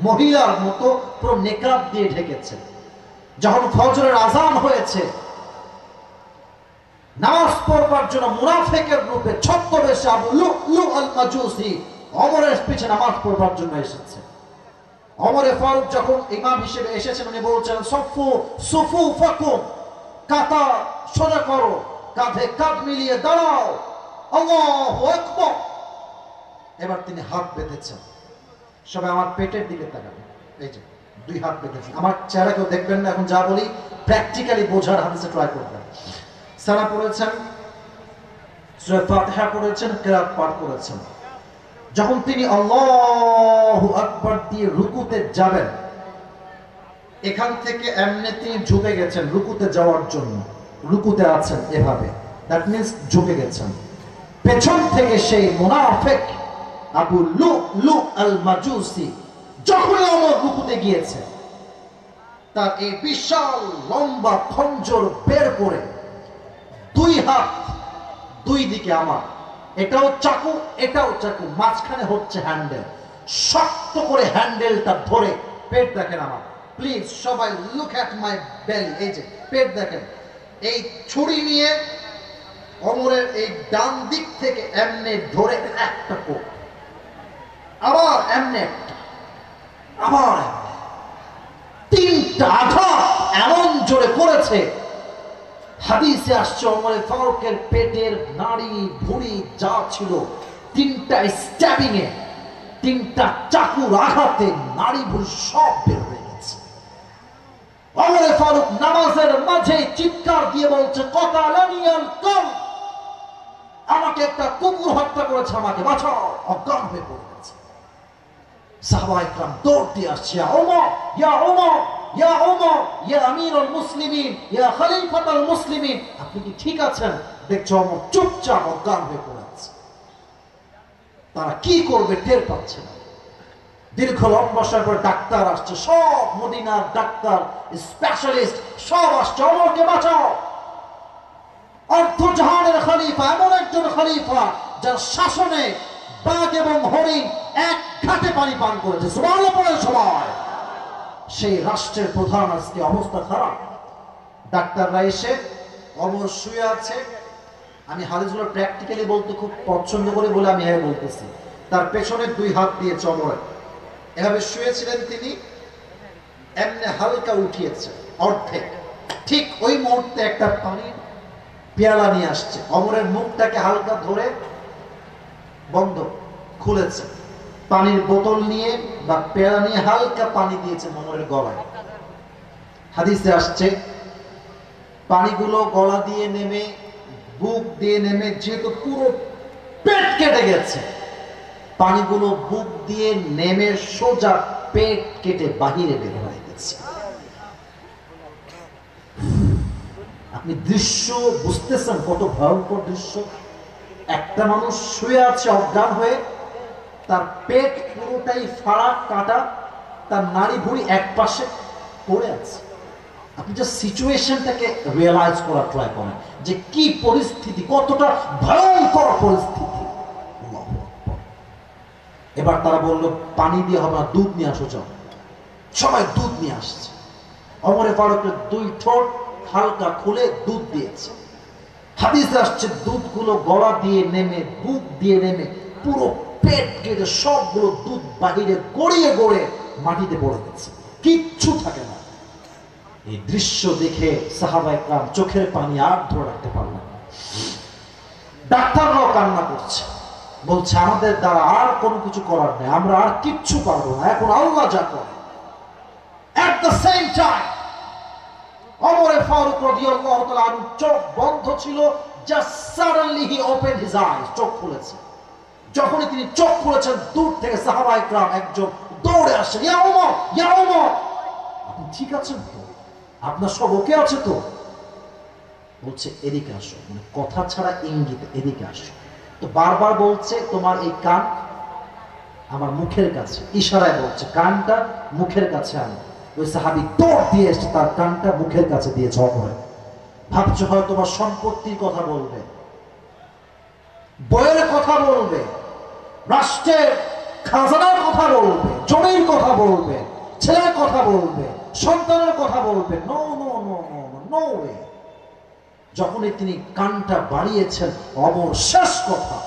মহিলার মতো পুরো নেকাব দিয়ে ঢেকেছে। যখন ফজরের আজান হয়েছে, নামাজ পড়বার জন্য মুনাফিকের রূপে ছদ্মবেশে আবু লুলু আল মাজুসি ওমরের পিছনে নামাজ পড়বার জন্য এসেছে। ওমর ফারুক যখন ইমাম হিসেবে এসেছেন, উনি বলছেন, সফু সুফুফাকুম, কাতার সোজা করো, কাঁধে কাঁধ মিলিয়ে দাঁড়াও, আল্লাহু আকবার। এবার তিনি হাত বেঁধেছেন। সবাই আমার পেটের দিকে তাকাবেন, এই যে 2 হাত বেঁধেছেন। আমার চেহারা কেউ দেখবেন না, এখন যা বলি প্র্যাকটিক্যালি বোঝার হাদিসে ট্রাই করবেন। সানা পড়েছেন, সূরা ফাতিহা পড়েছেন, কিরাত পাঠ করেছেন। যখন তিনি আল্লাহু আকবার দিয়ে রুকুতে যাবেন, এখান থেকে এমনি তিনি ঝুঁকে গেছেন রুকুতে যাওয়ার জন্য, রুকুতে আছেন এভাবে, দ্যাট মিন্স ঝুঁকে গেছেন। পেছন থেকে সেই মুনাফিক আবু লুলু আল মাজুসি যখনই ওমর রুকুতে গিয়েছে, তার এই বিশাল লম্বা খঞ্জর বের করে দুই হাত দুই দিকে, আমার এটাও চাকু এটাও চাকু, মাঝখানে হচ্ছে হ্যান্ডেল, শক্ত করে হ্যান্ডেলটা ধরে, পেট দেখেন আমার, প্লিজ সবাই লুক অ্যাট মাই বেলি, এই যে পেট দেখেন, এই ছুরি নিয়ে ওমরের এই ডান দিক থেকে এমনে ধরে একটা কোপ, আবার এমনে একটা, আবার তিনটা আঘাত এমন জোরে করেছে, হাদিসে আসছে ওমরে ফারুকের পেটের নাড়ি ভুঁড়ি যা ছিল, তিনটা স্ট্যাবিং এ, তিনটা চাকুর আঘাতে নাড়ি ভুঁড়ি সব বের হয়ে গেছে। ওমরে ফারুক নামাজের মাঝে চিৎকার দিয়ে বলছে, কতালানিয়াল কল, আমাকে একটা কুকুর হত্যা করেছে, আমাকে বাঁচাও, অজ্ঞান হয়ে পড়ে গেছে। সাহাবায়ে কেরাম দৌড় দিয়ে আসছে, ইয়া ওমর, ইয়া ওমর, ইয়া ওমর, ইয়া আমিরুল মুসলিমিন, ইয়া খলিফাতুল মুসলিমিন, আপনি কি ঠিক আছেন? দেখছো ওমর চুপচাপ অজ্ঞান হয়ে পড়ে আছে। তারা কি করবে টের পাচ্ছে না। দীর্ঘ লম্বা সময় পর ডাক্তার আসছে, সব মদিনার ডাক্তার স্পেশালিস্ট সব আসছে, ওমরকে বাঁচাও। অর্ধজাহানের খলিফা, এমন একজন খলিফা যার শাসনে বাঘ এবং হরিণ এক ঘাটে পানি পান করেছে, সুবহানাল্লাহ পড়ে সবাই। সেই রাষ্ট্রের প্রধান আজকে অবস্থা খারাপ। ডাক্তাররা এসে, ওমর শুয়ে আছে, আমি হাদিসগুলো প্র্যাকটিক্যালি বলতে খুব পছন্দ করি বলে আমি হ্যাঁ বলতেছি, তার পেছনে দুই হাত দিয়েছে ওমর, এভাবে শুয়েছিলেন তিনি, এমনি হালকা উঠিয়েছে অর্ধেক, ঠিক ওই মুহূর্তে একটা পানির পেয়ালা নিয়ে আসছে, ওমরের মুখটাকে হালকা ধরে বন্ধ খুলেছে, পানির বোতল নিয়ে বা পেয়ালা নিয়ে হালকা পানি দিয়েছে ওমরের গলায়। হাদিসে আসছে পানিগুলো গলা দিয়ে নেমে, বুক দিয়ে নেমে, যেহেতু পুরো পেট কেটে গেছে, পানিগুলো বুক দিয়ে নেমে সোজা পেট কেটে বাহিরে বের হয়ে গেছে। আপনি দৃশ্য বুঝতেছেন কত ভয়ঙ্কর দৃশ্য। একটা মানুষ শুয়ে আছে অজ্ঞান হয়ে, তার পেট পুরোটাই ফাড়া কাটা, তার নাড়ি ভুঁড়ি এক পাশে পড়ে আছে। আপনি যে সিচুয়েশনটাকে রিয়েলাইজ করার ট্রাই করেন যে কি পরিস্থিতি, কতটা ভয়ঙ্কর পরিস্থিতি। এবার তারা বলল পানি দিয়ে হবে না, দুধ নিয়ে আসো, যাও। সবাই দুধ নিয়ে আসছে, ওমরে ফারুকের দুই ঠোঁট হালকা খুলে দুধ দিয়েছে। হাদিসে আসছে দুধগুলো গলা দিয়ে নেমে, বুক দিয়ে নেমে, পুরো পেট কেটে সবগুলো দুধ বাহিরে গড়িয়ে গড়ে মাটিতে পড়ে গেছে, কিচ্ছু থাকে না। এই দৃশ্য দেখে সাহাবায়ে কেরাম চোখের পানি আর ধরে রাখতে পারলেন না। ডাক্তাররাও কান্না করছে, বলছে আমাদের দ্বারা আর কোনো কিছু করার নেই, আমরা আর কিচ্ছু পারবো না, এখন আল্লাহ যা করে। At the same time, Omar Faruk রাদিয়াল্লাহু তাআলা আনহু চোখ বন্ধ ছিল, just suddenly he opened his eyes, চোখ খুলেছে। যখনই তিনি চোখ খুলেছেন, দূর থেকে সাহাবায়ে কেরাম একজন দৌড়ে আসে, ইয়া ওমর, ইয়া ওমর, আপনি ঠিক আছেন তো? আপনার সব ওকে আছে তো? বলছে এদিকে আসো, মানে কথা ছাড়া ইঙ্গিত, এদিকে আসো। তো বারবার বলছে তোমার এই কান আমার মুখের কাছে, ইশারায় বলছে কানটা মুখের কাছে আনো। ওই সাহাবী দৌড় দিয়ে এসে তার কানটা মুখের কাছে দিয়ে ঝগড়ে। ভাবছে হয় তোমার সম্পত্তির কথা বলবে, বইয়ের কথা বলবে, রাষ্ট্রের খাজানার কথা বলবে, জমির কথা বলবে, ছেলের কথা বলবে, সন্তানের কথা বলবে। No no no no no way. যখনই তিনি কানটা বাড়িয়েছেন, অবশেষ কথা,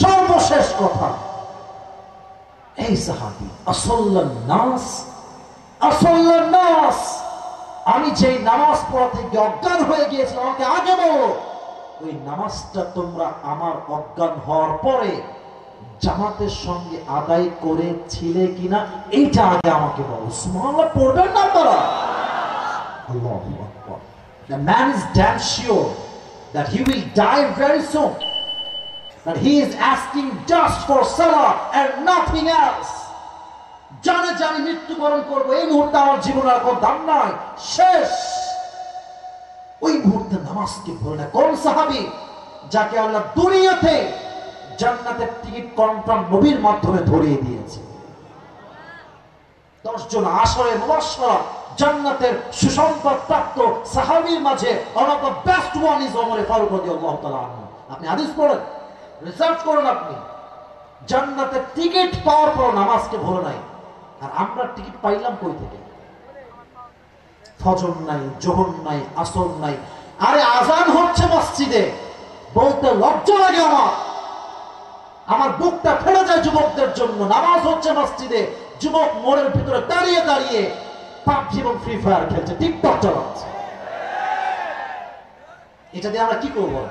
সর্বশেষ কথা, এই সাহাবী আসল্লান নাস, আসল্লান নাস, আমি যেই নামাজ পড়াতে গিয়ে অজ্ঞান হয়ে গিয়েছিলাম, আমাকে আগে বলো ওই নামাজটা তোমরা আমার অজ্ঞান হওয়ার পরে জামাতের সঙ্গে আদায় করেছিলে কিনা, এইটা আগে আমাকে বলো। সুবহানাল্লাহ পড়বেন না আপনারা? Allahu Akbar. The man is damn sure that he will die very soon. That he is asking just for salah and nothing else. জানে যে আমি মৃত্যুবরণ করবো, এই মুহূর্তে আমার জীবনের আর কোনো দাম নাই, শেষ। ওই মুহূর্তে নামাজকে ভুলে না। কোন সাহাবী যাকে আল্লাহ দুনিয়াতে জান্নাতের টিকিট কনফার্ম নবীর মাধ্যমে ধরিয়ে দিয়েছে? 10 জন আশরে মুবাশশারা জান্নাতের সুসংবাদ প্রাপ্ত সাহাবীর মাঝে one of the best one is Omar Faruk রাদিয়াল্লাহু তাআলা আনহু। আপনি হাদিস পড়েন, রিসার্চ করুন, আপনি জান্নাতের টিকিট পাওয়ার পর নামাজকে ভুলে নাই। আর আমরা টিকিট পাইলাম কই থেকে? ফজর নাই, যোহর নাই, আসর নাই। আরে আজান হচ্ছে মসজিদে, বলতে লজ্জা লাগে আমার বুকটা ফেলে যায় যুবকদের জন্য। নামাজ হচ্ছে মসজিদে, যুবক মোড়ের ভিতরে দাঁড়িয়ে দাঁড়িয়ে পাবজি এবং ফ্রি ফায়ার খেলছে, টিকটক চালাচ্ছে। এটা দিয়ে আমরা কি করবো?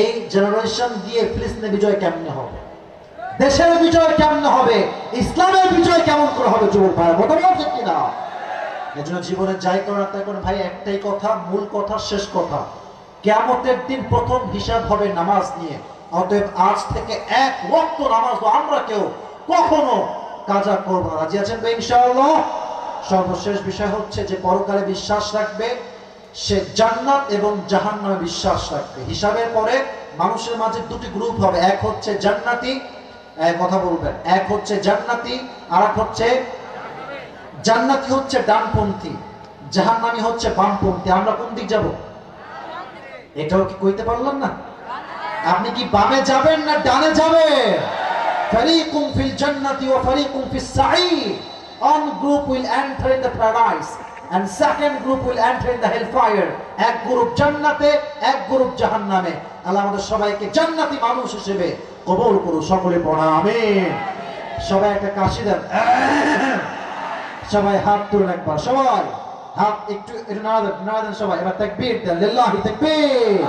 এই জেনারেশন দিয়ে ফিলিস্তিনের বিজয় কেমনে হবে? দেশের বিজয় কেমনে হবে? ইসলামের বিজয় কেমন করে হবে? যুবক ভাই কথা বলছেন কিনা? এজন্য জীবনে যাই করেন তাই করেন ভাই, একটাই কথা, মূল কথা, শেষ কথা, কিয়ামতের দিন প্রথম হিসাব হবে নামাজ নিয়ে। অতএব আজ থেকে এক ওয়াক্ত নামাজ আমরা কেউ কখনো কাজা করব না। রাজি আছেন তো ইনশাআল্লাহ? সর্বশেষ বিষয় হচ্ছে যে পরকালে বিশ্বাস রাখবে সে জান্নাত এবং জাহান্নামে বিশ্বাস রাখবে। হিসাবের পরে মানুষের মাঝে দুটি গ্রুপ হবে, এক হচ্ছে জান্নাতি, কথা বলবেন, এক হচ্ছে জান্নাতি আর এক হচ্ছে জান্নাতি হচ্ছে ডানপন্থী, জাহান্নামী হচ্ছে বামপন্থী। আমরা কোন দিক যাব? এটাও কি কইতে পারলাম না? আপনি কি বামে যাবেন না ডানে যাবেন? ফারিকুম ফিল জান্নাতি ওয়া ফারিকুম ফিস সাঈর। One group will enter in the paradise and second group will enter in the hellfire. এক গ্রুপ জান্নাতে, এক গ্রুপ জাহান্নামে। আল্লাহ আমাদের সবাইকে জান্নাতি মানুষ হিসেবে কবুল করুন। সকলে পড়া আমিন। সবাই একটা কাশি দেন, সবাই হাত তুলুন একবার, সবাই হাত একটু নাড়া দেন সবাই। এবার তাকবীর দেন, লিল্লাহি তাকবীর,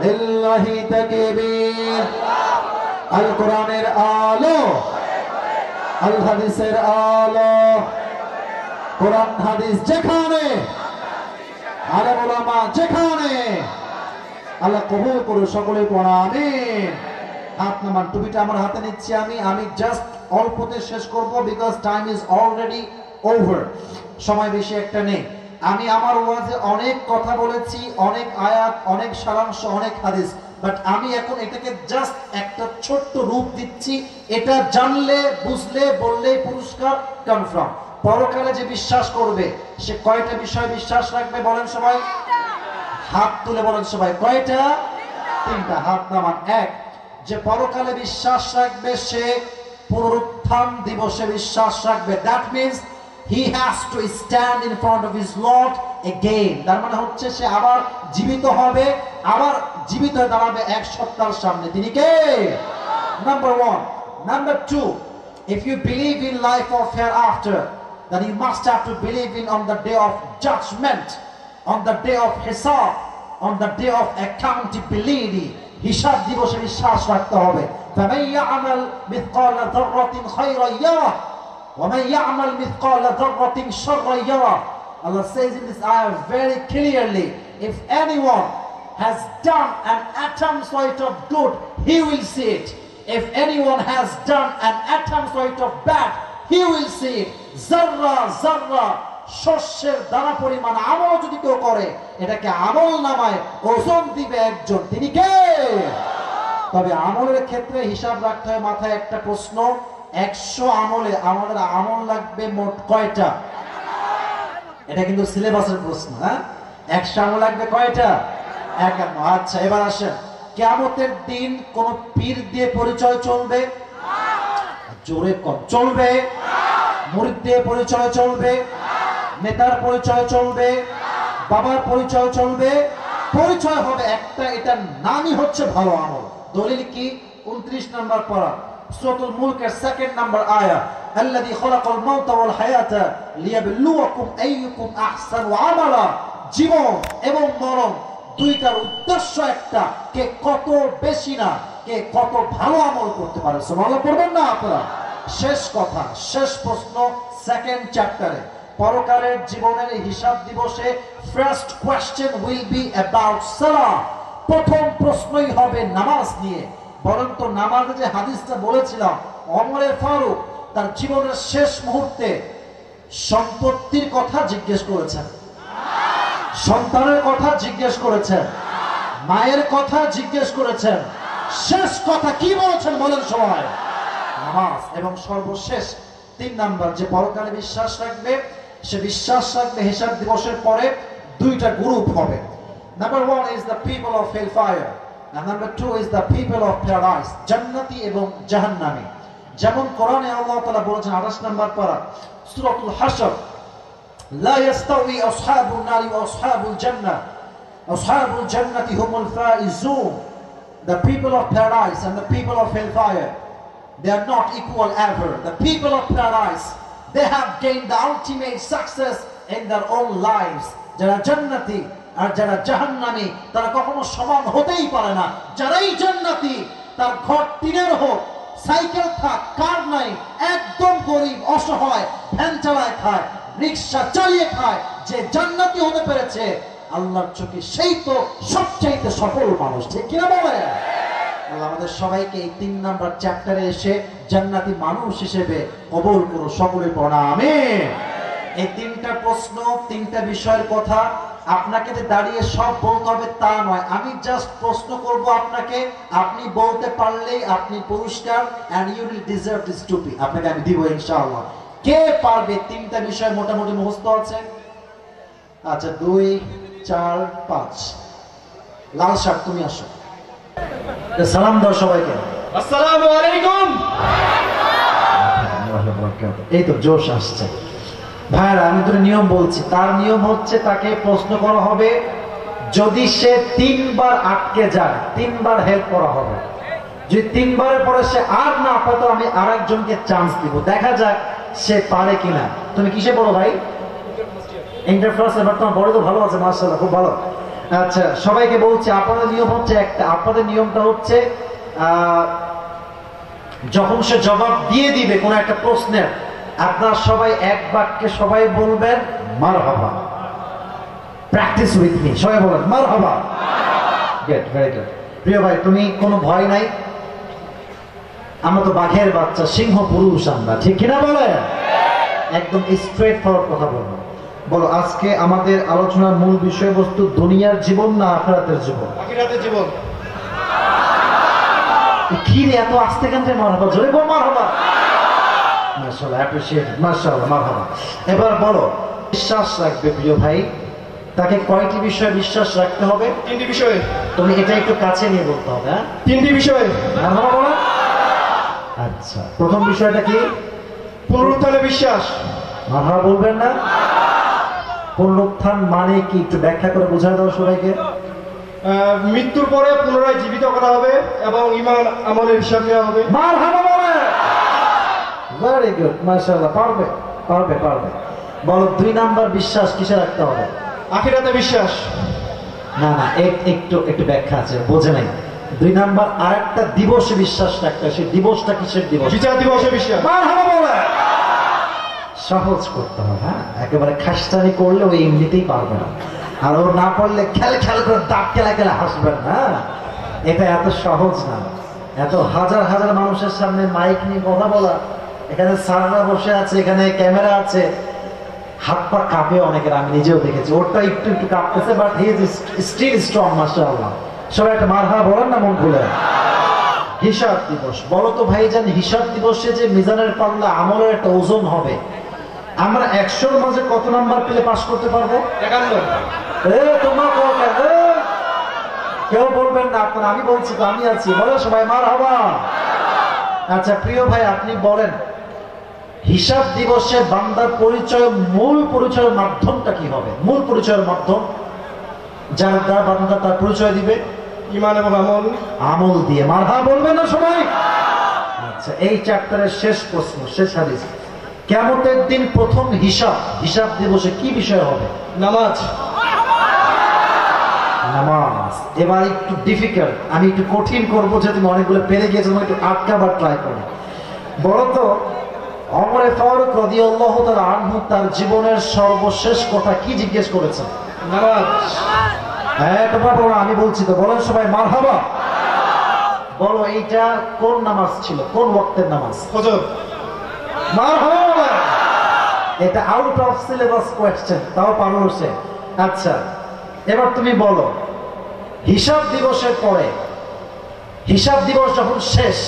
লিল্লাহি তাকবীর। আল কোরআনের আলো, আল হাদিসের আলো, কোরআন হাদিস যেখানে, আলেম ওলামা যেখানে, আল্লাহ কবুল করুন। সকলে পড়া আমিন। হাত নামান। টুপিটা আমার হাতে নিচ্ছি আমি জাস্ট অল্পতে শেষ করব, because time is already over. সময় বেশি একটা নেই। আমি আমার ওয়াজে অনেক কথা বলেছি, অনেক আয়াত, অনেক সারাংশ, অনেক হাদিস, বাট আমি এখন এটাকে জাস্ট একটা ছোট্ট রূপ দিচ্ছি। এটা জানলে, বুঝলে, বললে পুরস্কার কনফার্ম। পরকালে যে বিশ্বাস করবে সে কয়টা বিষয় বিশ্বাস রাখবে বলেন সবাই? হাত তুলে বলেন সবাই, কয়টা? 3টা। হাত নামান। এক, যে পরকালে বিশ্বাস রাখবে সে পুনরুত্থান দিবসে বিশ্বাস রাখবে। That means he has to stand in front of his Lord again. তার মানে হচ্ছে সে আবার জীবিত হবে, আবার জীবিত হয়ে দাঁড়াবে এক সত্তার সামনে। তিনি কে? Number 1. Number 2, if you believe in life of hereafter, then you must have to believe in on the day of judgment, on the day of hisab, on the day of accountability. হিসাব দিবসে বিশ্বাস রাখতে হবে। فمن يعمل مثقال ذرة خيرا يره ومن يعمل مثقال ذرة شرا يره. Allah says in this ayah very clearly, if anyone has done an atom's weight of good, he will see it. If anyone has done an atom's weight of bad, he will see it. Zarra zarra, শস্যের দানা পরিমাণ আমল যদি কেউ করে, এটাকে আমল নামায় ওজন দিবে একজন। তিনি কে? তবে আমলের ক্ষেত্রে হিসাব রাখতে হয়। মাথায় একটা প্রশ্ন, 100 আমলে আমাদের আমল লাগবে মোট কয়টা? এটা কিন্তু সিলেবাসের প্রশ্ন। হ্যাঁ, 100 আমল লাগবে কয়টা? 51। আচ্ছা, এবার আসেন, কিয়ামতের দিন কোন পীর দিয়ে পরিচয় চলবে? জোরে কম চলবে? মুরিদ দিয়ে পরিচয় চলবে? নেতার পরিচয় চলবে? বাবার পরিচয় চলবে? পরিচয় হবে একটা, এটার নামই হচ্ছে ভালো আমল। দলিল কি? 29 নম্বর পারা সূরাতুল মুলকের 2nd নম্বর আয়াত, আল্লাযী খালাকাল মাউতা ওয়াল হায়াতা লিয়াবলুয়াকুম আইয়ুকুম আহসানু আমালা। জীবন এবং মরণ দুইটার উদ্দেশ্য একটা, কে কত বেশি না কে কত ভালো আমল করতে পারে। সুবহানাল্লাহ পড়বেন না আপনারা? শেষ কথা, শেষ প্রশ্ন 2nd চ্যাপ্টারে, পরকালের জীবনের হিসাব দিবসে first question will be about সালাহ। প্রথম প্রশ্নই হবে নামাজ নিয়ে। বরং তো নামাজে যে হাদিসটা বলেছিলাম, ওমরে ফারুক তার জীবনের শেষ মুহূর্তে সম্পত্তির কথা জিজ্ঞেস করেছেন, সন্তানের কথা জিজ্ঞেস করেছেন, মায়ের কথা জিজ্ঞেস করেছেন, শেষ কথা কি বলেছেন বলেন সবাই? নামাজ। এবং সর্বশেষ 3 নাম্বার, যে পরকালে বিশ্বাস রাখবে সে বিশ্বাস রাখবে হিসাব দিবসের পরে দুইটা গ্রুপ হবে। Number 1 is the people of hellfire and number 2 is the people of paradise, জান্নাতি এবং জাহান্নামী। যেমন কোরআনে আল্লাহ তাআলা বলেছেন 28 নাম্বার পারা সূরাতুল হাশর, লা ইয়াস্তাউই আসহাবুন নারি ওয়া আসহাবুল জান্নাহ, আসহাবুল জান্নাতি হুমুল Faizun. The people of paradise and the people of hellfire, they are not equal ever. The people of paradise, they have gained the ultimate success in their own lives. যারা জান্নাতি আর যারা জাহান্নামী তারা কখনো সমান হতেই পারে না। যারাই জান্নাতি তার ঘর টিনের হোক, সাইকেল থাক, কার নাই, একদম গরিব অসহায়, ভ্যান চালায় খায়, রিক্সা চালিয়ে খায়, যে জান্নাতি হতে পেরেছে আল্লাহর চোখে সেই তো সবচাইতে সফল মানুষ। ঠিক কিনা বলে? আল্লাহ আমাদের সবাইকে এই 3 নাম্বার চ্যাপ্টারে এসে জান্নাতি মানুষ হিসেবে কবুল করো, সকলে পড়া আমিন। এই 3টা প্রশ্ন, 3টা বিষয়ের কথা আপনাকে যে দাঁড়িয়ে সব বলতে হবে তা নয়। আমি জাস্ট প্রশ্ন করব আপনাকে, আপনি বলতে পারলেই আপনি পুরস্কার, and you will deserve this টুপি আপনাকে আমি দিব ইনশাআল্লাহ। কে পারবে 3টা বিষয় মোটামুটি মুখস্থ আছে? আচ্ছা 2 4 5। লাল শার্ট তুমি আসো, সালাম দাও সবাইকে। আসসালামু আলাইকুম। এই তো জোশ আসছে ভাইরা। আমি তো নিয়ম বলছি, তার নিয়ম হচ্ছে তাকে প্রশ্ন করা হবে, যদি সে 3 বার আটকে যায় 3 বার হেল্প করা হবে। যদি 3 বারের পরে সে আর না পারে তো আমি আরেকজনকে চান্স দিব, দেখা যাক সে পারে কিনা। তুমি কিসে পড়ো ভাই? Inter first. এবার তোমার বড় তো ভালো আছে মাশাআল্লাহ, খুব ভালো। আচ্ছা সবাইকে বলছি, আপনাদের নিয়ম হচ্ছে একটা, আপনাদের নিয়মটা হচ্ছে যখন সে জবাব দিয়ে দিবে কোন একটা প্রশ্নের, আপনারা সবাই এক বাক্যে সবাই বলবেন মারহাবা। প্র্যাকটিস উইথ মি, সবাই বলেন মারহাবা। Good, very good. প্রিয় ভাই তুমি কোনো ভয় নাই, আমরা তো বাঘের বাচ্চা, সিংহ পুরুষ আমরা, ঠিক কিনা বলে? একদম স্ট্রেট ফরওয়ার্ড কথা বলবো। বলো আজকে আমাদের আলোচনার মূল বিষয়বস্তু দুনিয়ার জীবন না আখিরাতের জীবন? আখিরাতের জীবন। কি রে এত আস্তে কেন? মারহাবা, জোরে বল মারহাবা। মাশাআল্লাহ, অ্যাপ্রিশিয়েট, মাশাআল্লাহ, মারহাবা। এবার বলো, বিশ্বাস রাখবে প্রিয় ভাই, তাকে কয়টি বিষয়ে বিশ্বাস রাখতে হবে? 3টি বিষয়ে। তুমি এটা একটু কাছে নিয়ে বলতে হবে। হ্যাঁ 3টি বিষয়ে। মারহাবা বলো। আচ্ছা প্রথম বিষয়টা কি? পুনরুত্থানে বিশ্বাস। মারহাবা বলবেন না? পুনরুত্থান মানে কি একটু ব্যাখ্যা করে বোঝায় দাও সবাইকে। মৃত্যুর পরে পুনরায় জীবিত করা হবে এবং ঈমান আমলের হিসাব নেওয়া হবে। মারহাবা বলে। ভেরি গুড, মাশাআল্লাহ, পারবে পারবে পারবে। বলো 2 নাম্বার বিশ্বাস কিসে রাখতে হবে? আখিরাতে বিশ্বাস। না না, একটু একটু ব্যাখ্যা আছে, বোঝে নাই। 2 নাম্বার আরেকটা দিবসে বিশ্বাস রাখতে হয়, সেই দিবসটা কিসের দিবস? বিচার দিবসে বিশ্বাস। মারহাবা বলে। সহজ করতে হবে, হ্যাঁ একেবারে খাসটানি করলে ওই এমনিতেই পারবে না, আর ও না পারলে খেল খেল করে দাঁত কেলা কেলা হাসবেন না। এটা এত সহজ না। এত হাজার হাজার মানুষের সামনে মাইক নিয়ে কথা বলা, এখানে স্যাররা বসে আছে, এখানে ক্যামেরা আছে, হাত পা কাঁপে অনেকের, আমি নিজেও দেখেছি। ওরটা একটু একটু কাঁপতেছে, but he is still strong, মাশাআল্লাহ। সবাই একটা মারহাবা বলেন না মন খুলে। হিসাব দিবস, বলো তো ভাইজান, হিসাব দিবসে যে মিজানের পাল্লা আমলের একটা ওজন হবে, আমরা 100-র মাঝে কত নাম্বার পেলে পাস করতে পারবো? 51। তোমার কেউ বলবেন না আপনারা, আমি বলছি তো, আমি আছি, বলো সবাই মারহাবা। আচ্ছা প্রিয় ভাই আপনি বলেন, হিসাব দিবসে বান্দার পরিচয়, মূল পরিচয়ের মাধ্যমটা কি হবে? মূল পরিচয়ের মাধ্যম যার দ্বারা বান্দা তার পরিচয় দিবে ঈমান এবং আমল। আমল দিয়ে। মারহাবা বলবেন না সবাই? আচ্ছা এই চ্যাপ্টারের শেষ প্রশ্ন, শেষ হাদিস, কিয়ামতের দিন প্রথম হিসাব দিবসে কি বিষয় হবে? নামাজ। নামাজ। এবার একটু ডিফিকাল্ট, আমি একটু কঠিন করবো, যে তুমি অনেকগুলো পেরে গিয়েছো, একটু আটকাবার ট্রাই করো। বলো তো ওমরে ফারুক রাদিয়াল্লাহু তাআলা আনহু তার জীবনের সর্বশেষ কথা কি জিজ্ঞেস করেছেন? নামাজ। হ্যাঁ, তোমরা বলো, আমি বলছি তো, বলেন সবাই মারহাবা। বলো এইটা কোন নামাজ ছিল, কোন ওয়াক্তের নামাজ? ফজর। মারহাবা। এটা আউট অফ সিলেবাস কোয়েশ্চেন, তাও পারো সে। আচ্ছা, এবার তুমি বলো, হিসাব দিবসের পরে, হিসাব দিবস যখন শেষ,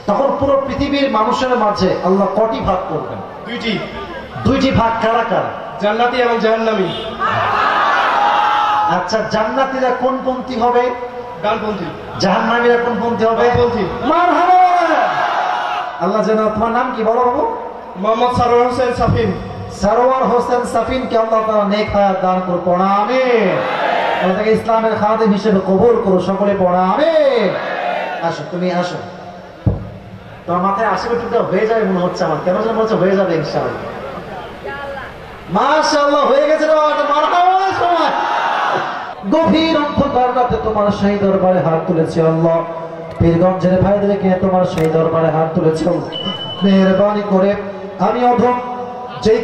তখন পুরো পৃথিবীর মানুষের মাঝে আল্লাহ কটি ভাগ করবেন? দুইটি। দুইটি ভাগ কারা কারা? জান্নাতি এবং জাহান্নামী। আচ্ছা, জান্নাতীরা কোন পন্থী হবে? ডানপন্থী। জাহান্নামীরা কোন পন্থী হবে? বামপন্থী। মারহাবা। আল্লাহ যেন, তোমার নাম কি বলো বাবু? মোহাম্মদ সারোয়ার হোসেন সাফিন। সারোয়ার হোসেন সাফিনকে আল্লাহ তাআলা নেক হায়াত দান করুন, পড়া আমিন। আল্লাহ তাকে ইসলামের খাদেম হিসেবে কবুল করুন, সকলে পড়া আমিন। আসো, তুমি আসো। তোমার মাথায় আশীর্বাদটা হয়ে যাবে মনে হচ্ছে আমার, কেন যেন মনে হচ্ছে হয়ে যাবে ইনশাআল্লাহ। মাশাআল্লাহ, হয়ে গেছে রে বাবা, মারহাবা। সময় গভীর অন্ধকার রাতে তোমার সেই দরবারে হাত তুলেছি আল্লাহ। পীরগঞ্জের ভাইদেরকে তোমার সেই দরবারে হাত তুলেছি, মেহেরবানি করে আমি অধম যেই